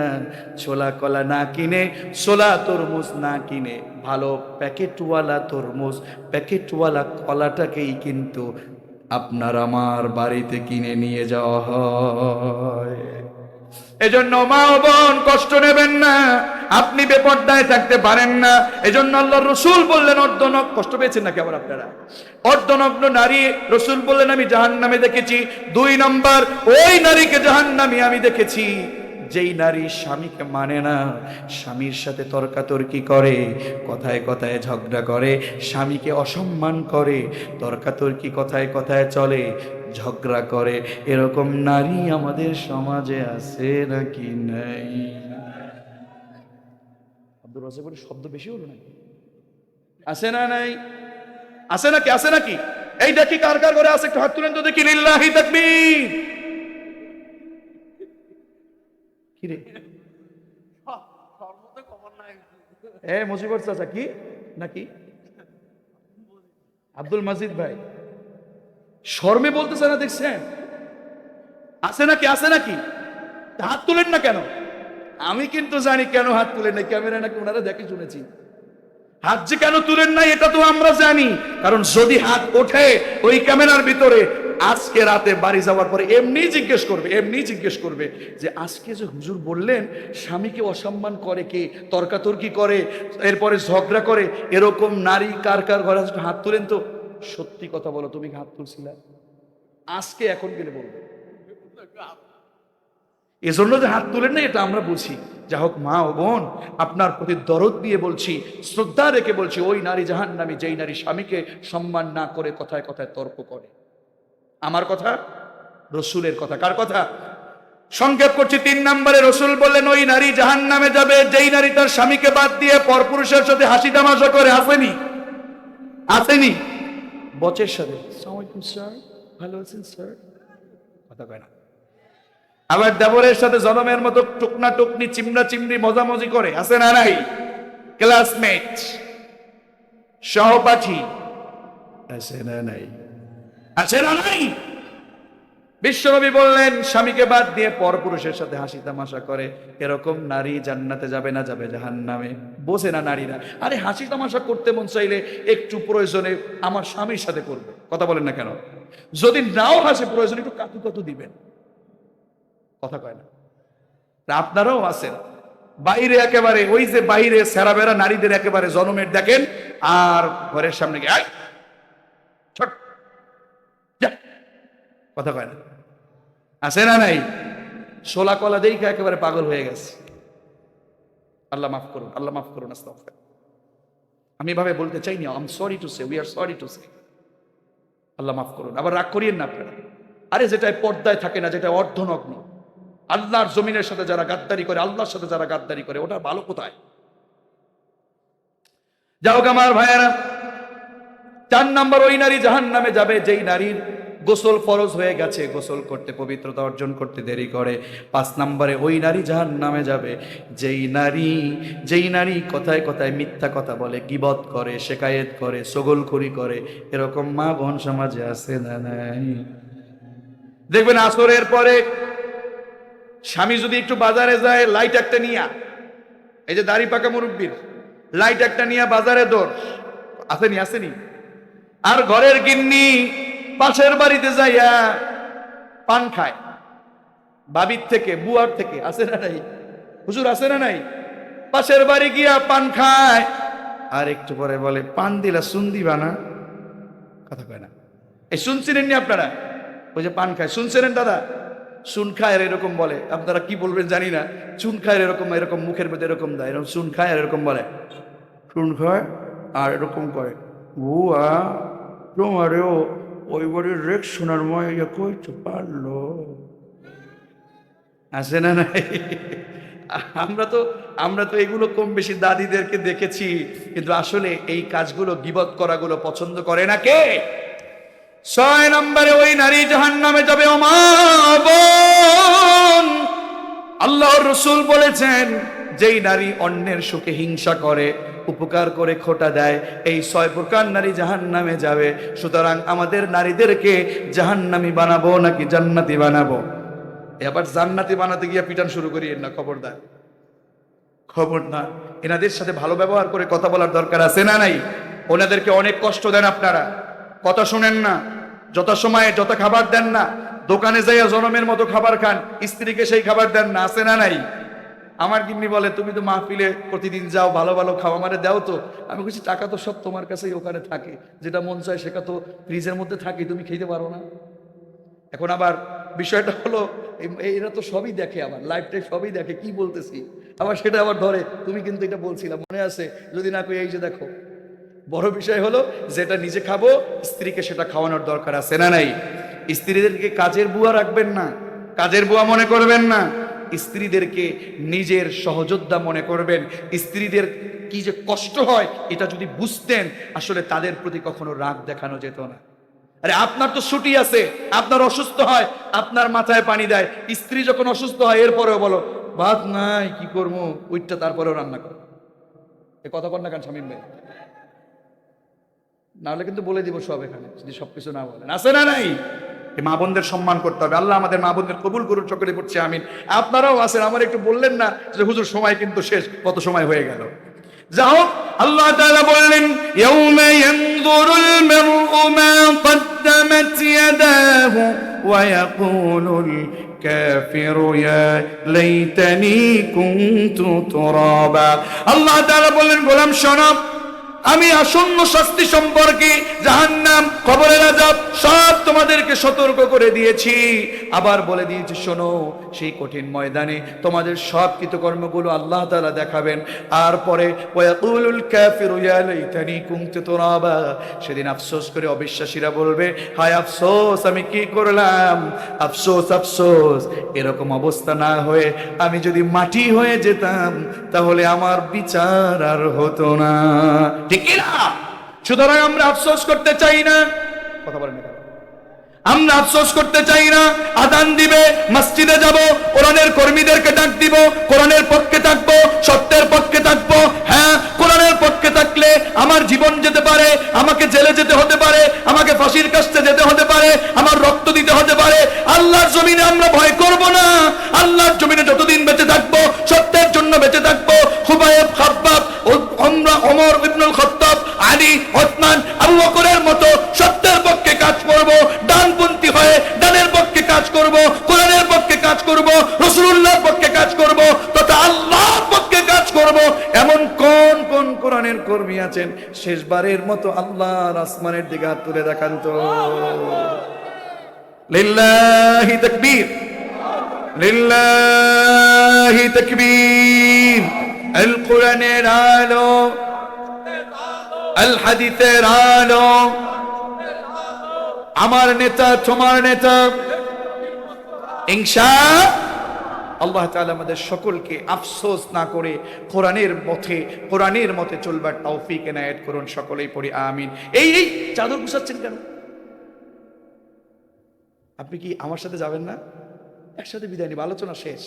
ছোলা কলা না কিনে, ছোলা তরমুজ না কিনে, ভালো প্যাকেটওয়ালা তরমুজ, প্যাকেটওয়ালা কলাটাকেই কিন্তু আপনার আমার বাড়িতে কিনে নিয়ে যাওয়া হয়। এজন্য মা ও বোন, কষ্ট নেবেন না, আপনি বেপর্দায় থাকতে পারেন না। এজন্য আল্লাহর রাসূল বললেন অর্ধনগ্ন, কষ্ট পেয়েছেন নাকি আবার আপনারা? অর্ধনগ্ন নারী রাসূল বললেন আমি জাহান্নামে দেখেছি। 2 নাম্বার, ওই নারীকে জাহান্নামী আমি দেখেছি যেই নারী স্বামীকে মানে না, স্বামীর সাথে তর্কাতর্কি করে, কথায় কথায় ঝগড়া করে, স্বামীকে অসম্মান করে, তর্কাতর্কি কথায় কথায় চলে, ঝগড়া করে। এরকম নারী আমাদের সমাজে আছে নাকি নাই? আব্দুর রাজ্জাকের শব্দ বেশি হলো নাকি? আছে না নাই? আছে নাকি? আছে নাকি? এইটা কি কার কার করে আছে? একটু হাত তুলেন তো দেখি। লিল্লাহি তাকবীর। কি রে এ মুজিবর চাচা কি নাকি? আব্দুল মাজিদ ভাই শর্মে বলতেছে না, দেখছেন? আছে নাকি? আছে নাকি? হাত তুলেন না কেন? আমি কিন্তু জানি কেন হাত তুলেন না। ক্যামেরা নাকি ওনারা দেখে শুনেছি। হাত যে কেন তুলেন নাই এটা তো আমরা জানি, কারণ যদি হাত ওঠে ওই ক্যামেরার ভিতরে, আজকে রাতে বাড়ি যাওয়ার পরে এমনি জিজ্ঞেস করবে যে আজকে যে হুজুর বললেন স্বামীকে অসম্মান করে, কে তর্কাতর্কি করে, এরপরে ঝগড়া করে, এরকম নারী কার কার ঘরে আছে? হাত তুলেন তো। সত্যি কথা বলো, তুমি কি হাত তুলছিলা আজকে? এখন গেলে বলবে। এজন্য যে হাত তুলেন না এটা আমরা বুঝি। যা হোক মা ও বোন, আপনার প্রতি দরদ দিয়ে বলছি, শ্রদ্ধা রেখে বলছি, ওই নারী জাহান্নামী যেই নারী স্বামীকে সম্মান না করে কথায় কথায় তর্ক করে। আমার কথা? রসুলের কথা। কার কথা? সংক্ষেপ করছি। 3 নম্বরে রসুল বললেন ওই নারী জাহান্নামে যাবে যেই নারী তার স্বামীকে বাদ দিয়ে পরপুরুষের সাথে হাসি তামাশা করে। আসেনি? আসেনি? বচের সাথে আসসালামু আলাইকুম স্যার, ভালো আছেন স্যার, কথা কয় না। আবার দেবরের সাথে জনমের মতো টুকনা টুকনি চিমড়া চিমড়ি মজামজি করে। আছে না নাই? ক্লাসমেট, সহপাঠী, আছে না নাই? আছে না নাই? বিশ্বনবী বললেন স্বামীকে বাদ দিয়ে পরপুরুষের সাথে হাসি তামাশা করে, এরকম নারী জান্নাতে যাবে না, যাবে জাহান্নামে। বোঝে না নারীরা, আরে হাসি তামাশা করতে মন চাইলে একটু প্রয়োজনে আমার স্বামীর সাথে করবে, কথা বলেন না কেন? যদি নাও হাসে প্রয়োজনে একটু কাতু কাতু দিবেন, কথা কয় না? আপনারাও আছেন বাইরে, একেবারে ওই যে বাইরে সেরা বেড়া নারীদের একেবারে জনমের দেখেন, আর ঘরের সামনে গিয়ে কথা কয় না। আছে না নাই? শোলা কলা দেখে একেবারে পাগল হয়ে গেছে। আল্লাহ মাফ করুন, আল্লাহ মাফ করুন। আস্তাগফিরুল্লাহ। আমি এভাবে বলতে চাইনি, I am sorry to say, we are sorry to say. আল্লাহ মাফ করুন। আবার রাগ করিয়েন না আপনারা। আরে যেটা পর্দায় থাকে না, যেটা অর্ধনগ্ন, আল্লাহর জমিনের সাথে যারা গাদ্দারি করে, আল্লাহর সাথে যারা গাদ্দারি করে, ওটা ভালো কোথায়? যাও আমার ভাইয়েরা, 4 নম্বর ওই নারী জাহান্নামে যাবে যেই নারীর গোসল ফরজ হয়ে গেছে, গোসল করতে, পবিত্রতা অর্জন করতে দেরি করে। 5 নম্বরে ওই নারী জাহান্নামে যাবে যেই নারী কথায় কথায় মিথ্যা কথা বলে, গীবত করে, শেকায়েত করে, চগলখড়ি করে। এরকম মা বোন সমাজে আছে না নাই? দেখবেন আসরের পরে স্বামী যদি একটু বাজারে যায়, লাইট একটা নিয়া, এই যে দাড়ি পাকা মুরব্বীর লাইট একটা নিয়া বাজারে দৌড়, আসেনি আসেনি। আর ঘরের গিন্নি পাশের বাড়িতে যাইয়া পান খায়, বাবির থেকে বুয়ার থেকে, আছে না নাই হুজুর, আছে না নাই? পাশের বাড়ি গিয়া পান খায়, আর একটু পরে বলে পান দিলা শুন দিবা না, কথা কয় না। এই শুনছিলেন নি আপনারা? ওই যে পান খায়, শুনছিলেন দাদা? শুন খায় আর এরকম বলে, আপনারা কি বলবেন জানি না। চুন খায় এরকম, এরকম মুখের মধ্যে এরকম দেয়, এরকম শুন খায় আর এরকম বলে, শুন খায় আর এরকম করে, বুয়া তোমারেও ওই বাড়ির রেক শোনার ময় কইতে পারলো, আছে না নাই? আমরা তো এগুলো কম বেশি দাদিদেরকে দেখেছি, কিন্তু আসলে এই কাজগুলো, গীবত করাগুলো পছন্দ করে না কে? 6 নম্বরে ওই নারী জাহান্নামে যাবে। ও মা বোন, আল্লাহর রাসূল বলেছেন, যেই নারী অন্যের সুখে হিংসা করে, উপকার করে খোটা দেয়, এই 6 প্রকার নারী জাহান্নামে যাবে। সুতরাং আমাদের নারীদেরকে জাহান্নামী বানাবো নাকি জান্নাতি বানাবো? এবার জান্নাতি বানাতে গিয়ে পিটান শুরু করিয়েন না, খবরদার, খবরদার। এনাদের সাথে ভালো ব্যবহার করে কথা বলার দরকার আছে না নাই? ওনাদেরকে অনেক কষ্ট দেন আপনারা, কথা শুনেন না, যথাসময়ে যত খাবার দেন না, দোকানে যাইয়া জনমের মতো খাবার খান, স্ত্রীকে সেই খাবার দেন না, আছে না নাই? আমার গিন্নি বলে, তুমি তো মাহফিলে প্রতিদিন যাও, ভালো ভালো খাওয়া, আমারে দাও তো। আমি বলছি, টাকা তো সব তোমার কাছেই ওখানে থাকে, যেটা মন চায় সেটা তো ফ্রিজের মধ্যে থাকে, তুমি খেতে পারো না। এখন আবার বিষয়টা হলো, এরা তো সবই দেখে, আমার লাইফটাই সবই দেখে, কি বলতেছি আবার সেটা আবার ধরে, তুমি কিন্তু এটা বলছিলাম মনে আছে, যদি না কই এই যে দেখো। বড় বিষয় হলো, যেটা নিজে খাবো স্ত্রীকে সেটা খাওয়ানোর দরকার আছে না নাই? স্ত্রীদেরকে কাজের বুয়া রাখবেন না, কাজের বুয়া মনে করবেন না, স্ত্রীদেরকে নিজের সহযোদ্ধা মনে করবেন। স্ত্রীদের কি যে কষ্ট হয় এটা যদি বুঝতেন, আসলে তাদের প্রতি কখনো রাগ দেখানো যেত না। আরে আপনার তো ছুটি আছে, আপনার অসুস্থ হয়, আপনার মাথায় পানি দেয়, স্ত্রী যখন অসুস্থ হয় এরপরেও বলো ভাত নাই, কি করবো, ওইটা তারপরেও রান্না করো। এ কথা কর না কেন শামীম ভাই? নাহলে কিন্তু বলে দিব সব এখানে, যদি সবকিছু না বলেন, আছে না নাই? এই মা বোনদের সম্মান করতে হবে। আল্লাহ আমাদের মা বোনদের কবুল করুন, সকলে পড়ছে আমিন। আপনারাও আছেন, আমার একটু বললেন না যে হুজুর সময় কিন্তু শেষ, কত সময় হয়ে গেল। যাও, আল্লাহ তাআলা বললেন, ইয়াউমা ইয়ানজুরুল মারউ মা কদ্দামাত ইয়াদাহু ওয়া ইয়াকুলুল কাফিরু ইয়া লাইতানি কুনতু তুরাবা। আল্লাহ তাআলা বললেন, গোলাম শোনো, আমি আসন্ন শাস্তি সম্পর্কে, জাহান্নাম, কবরের আযাব সব তোমাদেরকে সতর্ক করে দিয়েছি। আবার বলে দিয়েছি, শোনো, সেই কঠিন ময়দানে তোমাদের সব কৃতকর্মগুলো আল্লাহ তাআলা দেখাবেন। আর পরে ওয়াকুলুল কাফিরু ইয়া লাইতানি কুনতু তুরাবা, সেদিন আফসোস করে অবিশ্বাসীরা বলবে, হায় আফসোস, আমি কি করলাম, আফসোস আফসোস, এরকম অবস্থা না হয়ে আমি যদি মাটি হয়ে যেতাম তাহলে আমার বিচার আর হতো না। ঠিক না? সুতরাং আমরা আফসোস করতে চাই না, কথা বলেন না, আমরা আফসোস করতে চাই না। আযান দিবে, মসজিদে যাব, কোরআনের কর্মীদেরকে ডাক দিব, কোরআনের পক্ষে থাকবো, সত্যের পক্ষে থাকবো। হ্যাঁ, কোরআনের পক্ষে থাকলে আমার জীবন যেতে পারে, আমাকে জেলে যেতে হতে পারে, আমাকে ফাঁসির কাছে যেতে হতে পারে, আমার রক্ত দিতে হতে পারে। আল্লাহর জমিনে আমরা ভয় করব না। আল্লাহর জমিনে যতদিন বেঁচে থাকবো, সত্যের জন্য বেঁচে থাকবো। খুবাইব, খাব্বাব, ওমর ইবনুল খাত্তাব, আলী, ওসমান, আবু বকরের মতো সত্যের পক্ষে কাজ করব, ডানপন্থী হয়ে ডানের পক্ষে কাজ করব, কোরআনের পক্ষে কাজ করব, রাসূলুল্লাহর পক্ষে কাজ করব, তথা আল্লাহর পক্ষে কাজ করব। এমন কোন কোন কোরআনের কর্মী আছেন, শেষবারের মতো আল্লাহর আসমানের দিকে হাত তুলে দেখান তো। লিল্লাহি তাকবীর, লিল্লাহি তাকবীর। আল কোরআনের আলো, আল হাদিসের আলো, আমার নেতা তোমার নেতা, ইনশাআল্লাহ তাআলা আমাদের সকলকে আফসোস না করে কোরআনের মতে চলবার তৌফিক এনায়েত করুন। সকলেই পড়ি আমিন। এই চাদর গুছাচ্ছেন কেন? আপনি কি আমার সাথে যাবেন না? একসাথে বিদায় নিব, আলোচনা শেষ।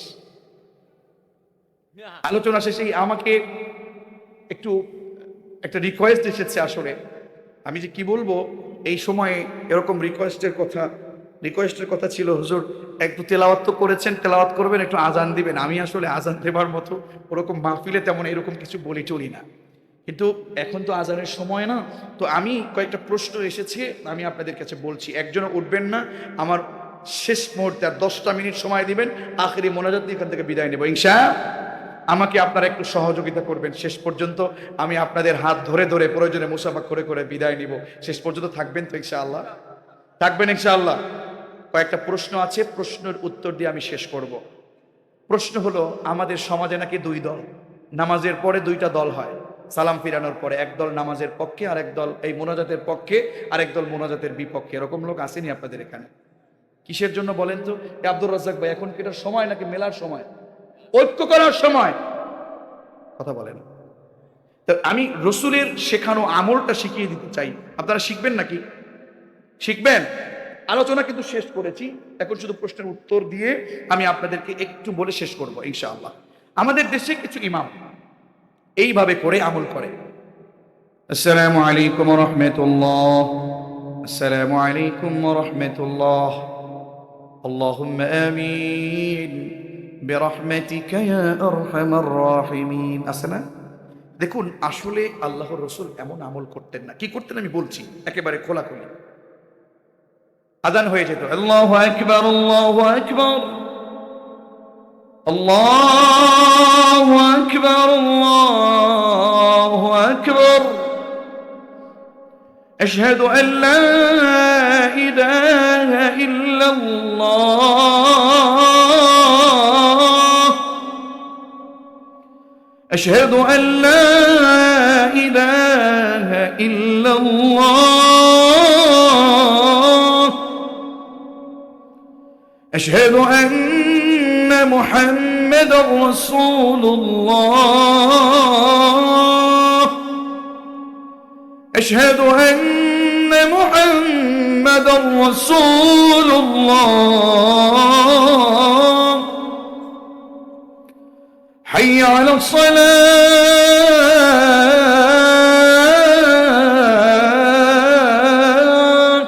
আলোচনা শেষেই আমাকে একটু একটা রিকোয়েস্ট এসেছে। আসলে আমি যে কি বলবো, এই সময়ে এরকম রিকোয়েস্টের কথা রিকোয়েস্টের কথা ছিল, হুজুর একটু তেলাওয়াত তো করেছেন, তেলাওয়াত করবেন, একটু আজান দিবেন। আমি আসলে আজান দেবার মতো ওরকম মাহফিলে তেমন এরকম কিছু বলি টলি না, কিন্তু এখন তো আজানের সময় না। তো আমি কয়েকটা প্রশ্ন এসেছে, আমি আপনাদের কাছে বলছি, একজনও উঠবেন না। আমার শেষ মুহূর্তে আর 10টা মিনিট সময় দিবেন, আখেরি মোনাজাত দিয়ে এখান থেকে বিদায় নেব ইনশাআল্লাহ। আমাকে আপনারা একটু সহযোগিতা করবেন শেষ পর্যন্ত। আমি আপনাদের হাত ধরে ধরে প্রয়োজনে মুসাফা করে করে বিদায় নিব। শেষ পর্যন্ত থাকবেন তো ইনশাআল্লাহ? থাকবেন ইনশাআল্লাহ? কয়েকটা প্রশ্ন আছে, প্রশ্নের উত্তর দিয়ে আমি শেষ করব। প্রশ্ন হলো, আমাদের সমাজে নাকি দুই দল, নামাজের পরে দুইটা দল হয়, সালাম ফিরানোর পরে এক দল নামাজের পক্ষে আর এক দল এই মোনাজাতের পক্ষে আর এক দল মোনাজাতের বিপক্ষে। এরকম লোক আসেনি আপনাদের এখানে? কিসের জন্য বলেন তো? আব্দুর রাজ্জাক ভাই, এখন কি এটার সময় নাকি মেলার সময়, ঐক্য করার সময়? কথা বলেন। তো আমি রসুলের শেখানো আমলটা শিখিয়ে দিতে চাই, আপনারা শিখবেন নাকি? শিখবেন? আলোচনা কিন্তু শেষ করেছি, এখন শুধু প্রশ্নের উত্তর দিয়ে আমি আপনাদেরকে একটু বলে শেষ করব ইনশাআল্লাহ। আমাদের দেশে কিছু ইমাম এইভাবে করে আমল করে। আসসালামু আলাইকুম ওয়া রাহমাতুল্লাহ, আসসালামু আলাইকুম ওয়া রাহমাতুল্লাহ, আল্লাহুম্মা আমিন বিরহমাতিকা ইয়া আরহামার রাহিমিন। আছে না? দেখুন, আসলে আল্লাহর রাসূল এমন আমল করতেন না। কি করতেন আমি বলছি একেবারে খোলাখুলি। আযান হয়ে যেত, আল্লাহু আকবার, আল্লাহু আকবার, আল্লাহু আকবার, আল্লাহু আকবার, আশহাদু আল লা ইলাহা ইল্লাল্লাহ, আশহাদু আল লা ইলাহা ইল্লাল্লাহ, আশহাদু আন্না মুহাম্মাদার রাসূলুল্লাহ, আশহাদু আন্না মুহাম্মাদার রাসূলুল্লাহ, حي على الصلاة،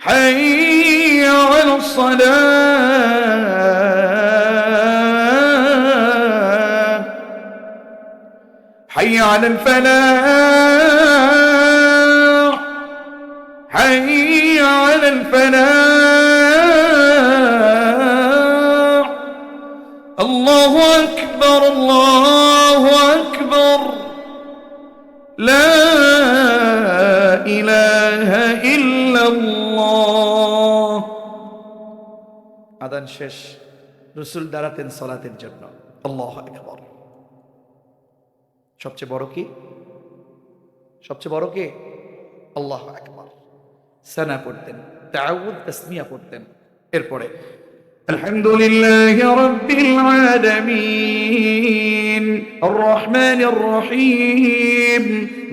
حي على الصلاة، حي على الفلاح، حي على الفلاح، الله أكبر، الله أكبر، لا إله إلا الله। আযান শেষ, রাসূল দাঁড়াতেন সালাতের জন্য, আল্লাহু আকবার। সবচেয়ে বড় কি? সবচেয়ে বড় কে? আল্লাহু আকবার। সানা পড়তেন, তাআউযু তাসমিয়া পড়তেন, এরপরে الحمد لله رب العالمين الرحمن الرحيم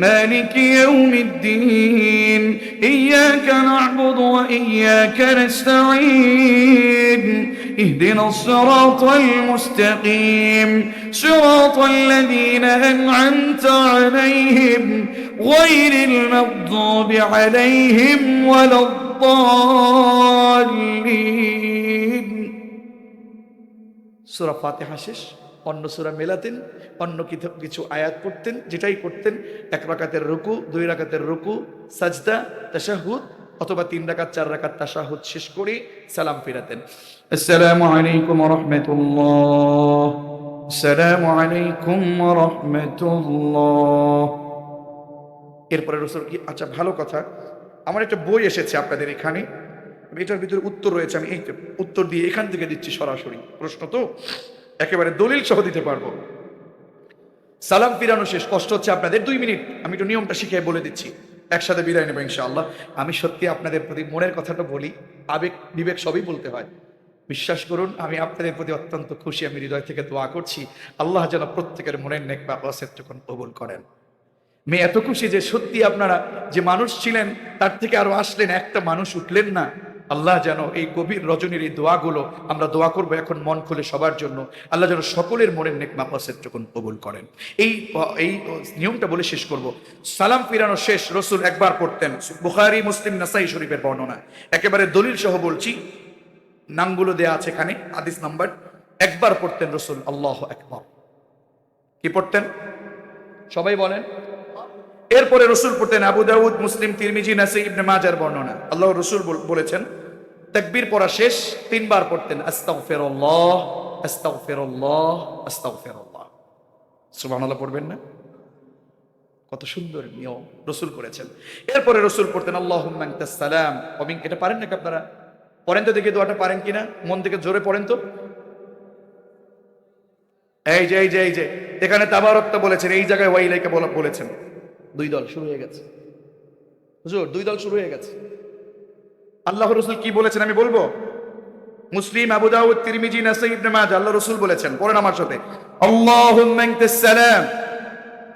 مالك يوم الدين إياك نعبد وإياك نستعين اهدنا الصراط المستقيم صراط الذين أنعمت عليهم غير المغضوب عليهم ولا الضالين। সূরা ফাতিহা শেষ, অন্য সূরা মেলাতেন, অন্য কিছু আয়াত পড়তেন, যেটাই করতেন 1 রাকাতের রুকু, 2 রাকাতের রুকু, সাজদা, তাশাহুদ, অথবা 3 রাকাত 4 রাকাত তাশাহুদ শেষ করে সালাম ফিরাতেন। আসসালামু আলাইকুম ওয়া রাহমাতুল্লাহ, আসসালামু আলাইকুম ওয়া রাহমাতুল্লাহ। এরপরে রাসূল কি, আচ্ছা ভালো কথা, আমার একটা বই এসেছে আপনাদের এখানে, এটার ভিতরে উত্তর রয়েছে, আমি এই উত্তর দিয়ে এখান থেকে দিচ্ছি সরাসরি, প্রশ্ন তো একেবারে দলিল সহ দিতে পারবো। সালাম ফিরানো শেষ, কষ্ট হচ্ছে আপনাদের, 2 মিনিট আমি একটু নিয়মটা শিখিয়ে বলে দিচ্ছি, একসাথে বিদায় নেবো ইনশাআল্লাহ। আমি সত্যি আপনাদের প্রতি মনের কথাটা বলি, আবেগ বিবেক সবই বলতে হয়। বিশ্বাস করুন, আমি আপনাদের প্রতি অত্যন্ত খুশি, আমি হৃদয় থেকে দোয়া করছি আল্লাহ যেন প্রত্যেকের মনের নেক বা ওয়াসিয়তটুকুন কবুল করেন। আমি এত খুশি যে সত্যি আপনারা যে মানুষ ছিলেন তার থেকে আরো আসলেন, একটা মানুষ উঠলেন না, আল্লাহ যেন এই গভীর রজনীর এই দোয়াগুলো আমরা দোয়া করবো এখন মন খুলে সবার জন্য, আল্লাহ যেন সকলের মনের নেক মাকসাদ যখন কবুল করেন। এই এই নিয়মটা বলে শেষ করব। সালাম ফিরানো শেষ রসুল একবার পড়তেন, বুখারী মুসলিম নাসাই শরীফের বর্ণনা, একেবারে দলিল সহ বলছি, নামগুলো দেয়া আছে এখানে, হাদিস নাম্বার। একবার পড়তেন রসুল আল্লাহু আকবার। কি পড়তেন সবাই বলেন? এরপরে রসুল পড়তেন আবু দাউদ, মুসলিম, তিরমিজি, নাসাই, ইবনে মাজার বর্ণনা। আল্লাহ রসুল বলেছেন তাকবীর পড়া শেষ তিনবার পড়তেন আস্তাগফিরুল্লাহ, আস্তাগফিরুল্লাহ, আস্তাগফিরুল্লাহ। সুবহানাল্লাহ পড়বেন না? কত সুন্দর নিয়ম রসুল করেছেন। এরপরে রসুল পড়তেন আল্লাহুম্মা আনতাস সালাম ওয়া মিনকা। এটা পারেন নাকি আপনারা? পড়েন তো দেখি, দোয়াটা পারেন কিনা, মন থেকে জোরে পড়েন তো। এই যে এখানে তাবারাকতা বলেছেন, এই জায়গায় ওয়াইলাইকা বলেছেন। দুই দল শুরু হয়ে গেছে হুজুর, দুই দল শুরু হয়ে গেছে। আল্লাহ রসুল কি বলেছেন আমি বলবো? মুসলিম, আবু দাউদ, তিরমিজি, নাসাই, ইবনে মাজাহ। আল্লাহ রসুল বলেছেন, পড়েন আমার সাথে, আল্লাহুম্মা আনতাস সালাম।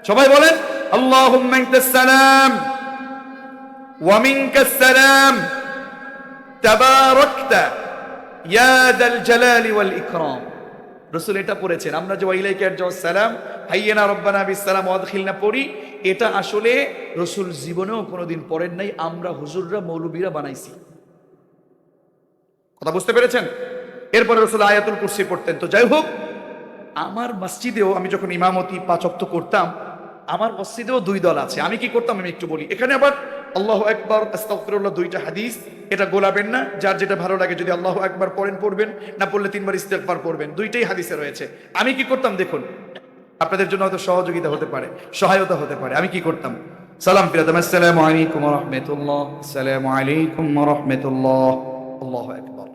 সবাই বলেন আল্লাহুম্মা আনতাস সালাম ওয়া মিনকাস সালাম তাবারাকতা ইয়া যাল জালালি ওয়াল ইকরাম। রসুল এটা পড়েছেন। আমরা যে ওয়াইলাইকা সালাম হাইয়িনা রব্বানা বিসসালাম ওয়াদখিলনা পড়ি, এটা আসলে রসুল জীবনেও কোনোদিন পড়েন নাই, আমরা হুজুররা মৌলবীরা বানাইছি। কথা বুঝতে পেরেছেন? এরপরে রসুল আয়াতুল কুরসি পড়তেন। তো যাই হোক, আমার মসজিদেও আমি যখন ইমামতি 5 ওয়াক্ত করতাম, আমার মসজিদেও দুই দল আছে। আমি কি করতাম আমি একটু বলি। এখানে আবার আল্লাহু আকবার, আস্তাগফিরুল্লাহ দুইটা হাদিস, এটা গোলাবেন না, যার যেটা ভালো লাগে। যদি আল্লাহু আকবার পড়েন পড়বেন, না পড়লে 3 বার ইস্তেগফার পড়বেন, দুইটাই হাদিসে রয়েছে। আমি কি করতাম দেখুন, আপনাদের জন্য হয়তো সহযোগিতা হতে পারে, সহায়তা হতে পারে। আমি কি করতাম, সালাম ফিরাতাম, আসসালামু আলাইকুম ওয়া রাহমাতুল্লাহ, আসসালামু আলাইকুম ওয়া রাহমাতুল্লাহ, আল্লাহু আকবার।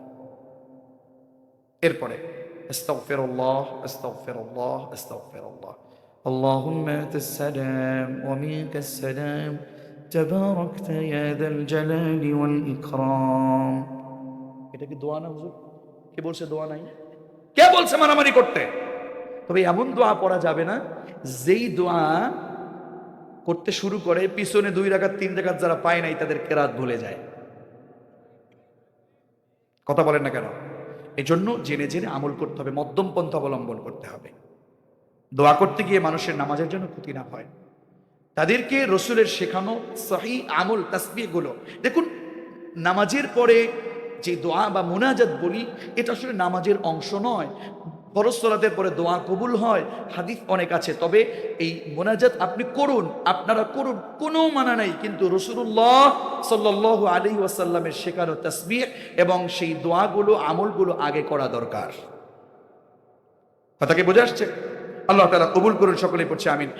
এরপরে আস্তাগফিরুল্লাহ, আস্তাগফিরুল্লাহ, আস্তাগফিরুল্লাহ, আল্লাহুম্মা আনতাস সালাম ওয়া মিনকাস সালাম তাবারাকতা ইয়া যাল জালালি ওয়াল ইকরাম। এটা কি দোয়া না হুজুর? কে বলছে দোয়া নাই? কে বলছে মারামারি করতে? তবে এমন দোয়া পড়া যাবে না যেই দোয়া করতে শুরু করে পিছনে 2 রাকাত 3 রাকাত যারা পায় নাই তাদের কেরাত ভুলে যায়। কথা বলেন না কেন? এই জন্য জেনে জেনে আমল করতে হবে, মধ্যম পন্থা অবলম্বন করতে হবে। দোয়া করতে গিয়ে মানুষের নামাজের জন্য ক্ষতি না হয়, তাদেরকে রসুলের শেখানো সহিহ আমল তাসবিহ গুলো দেখুন। নামাজের পরে যে দোয়া বা মুনাজাত বলি, এটা আসলে নামাজের অংশ নয়। ফরজ সালাতের পরে দোয়া কবুল হয়, হাদিস অনেক আছে। তবে এই মুনাজাত আপনি করুন, আপনারা করুন, কোনো মানা নাই। কিন্তু রাসূলুল্লাহ সাল্লাল্লাহু আলাইহি ওয়াসাল্লামের শেখানো তাসবিহ এবং সেই দোয়াগুলো আমলগুলো আগে করা দরকার। কথা কি বোঝা আসছে? আল্লাহ তাআলা কবুল করুন, সকলেই পড়ছে আমিন।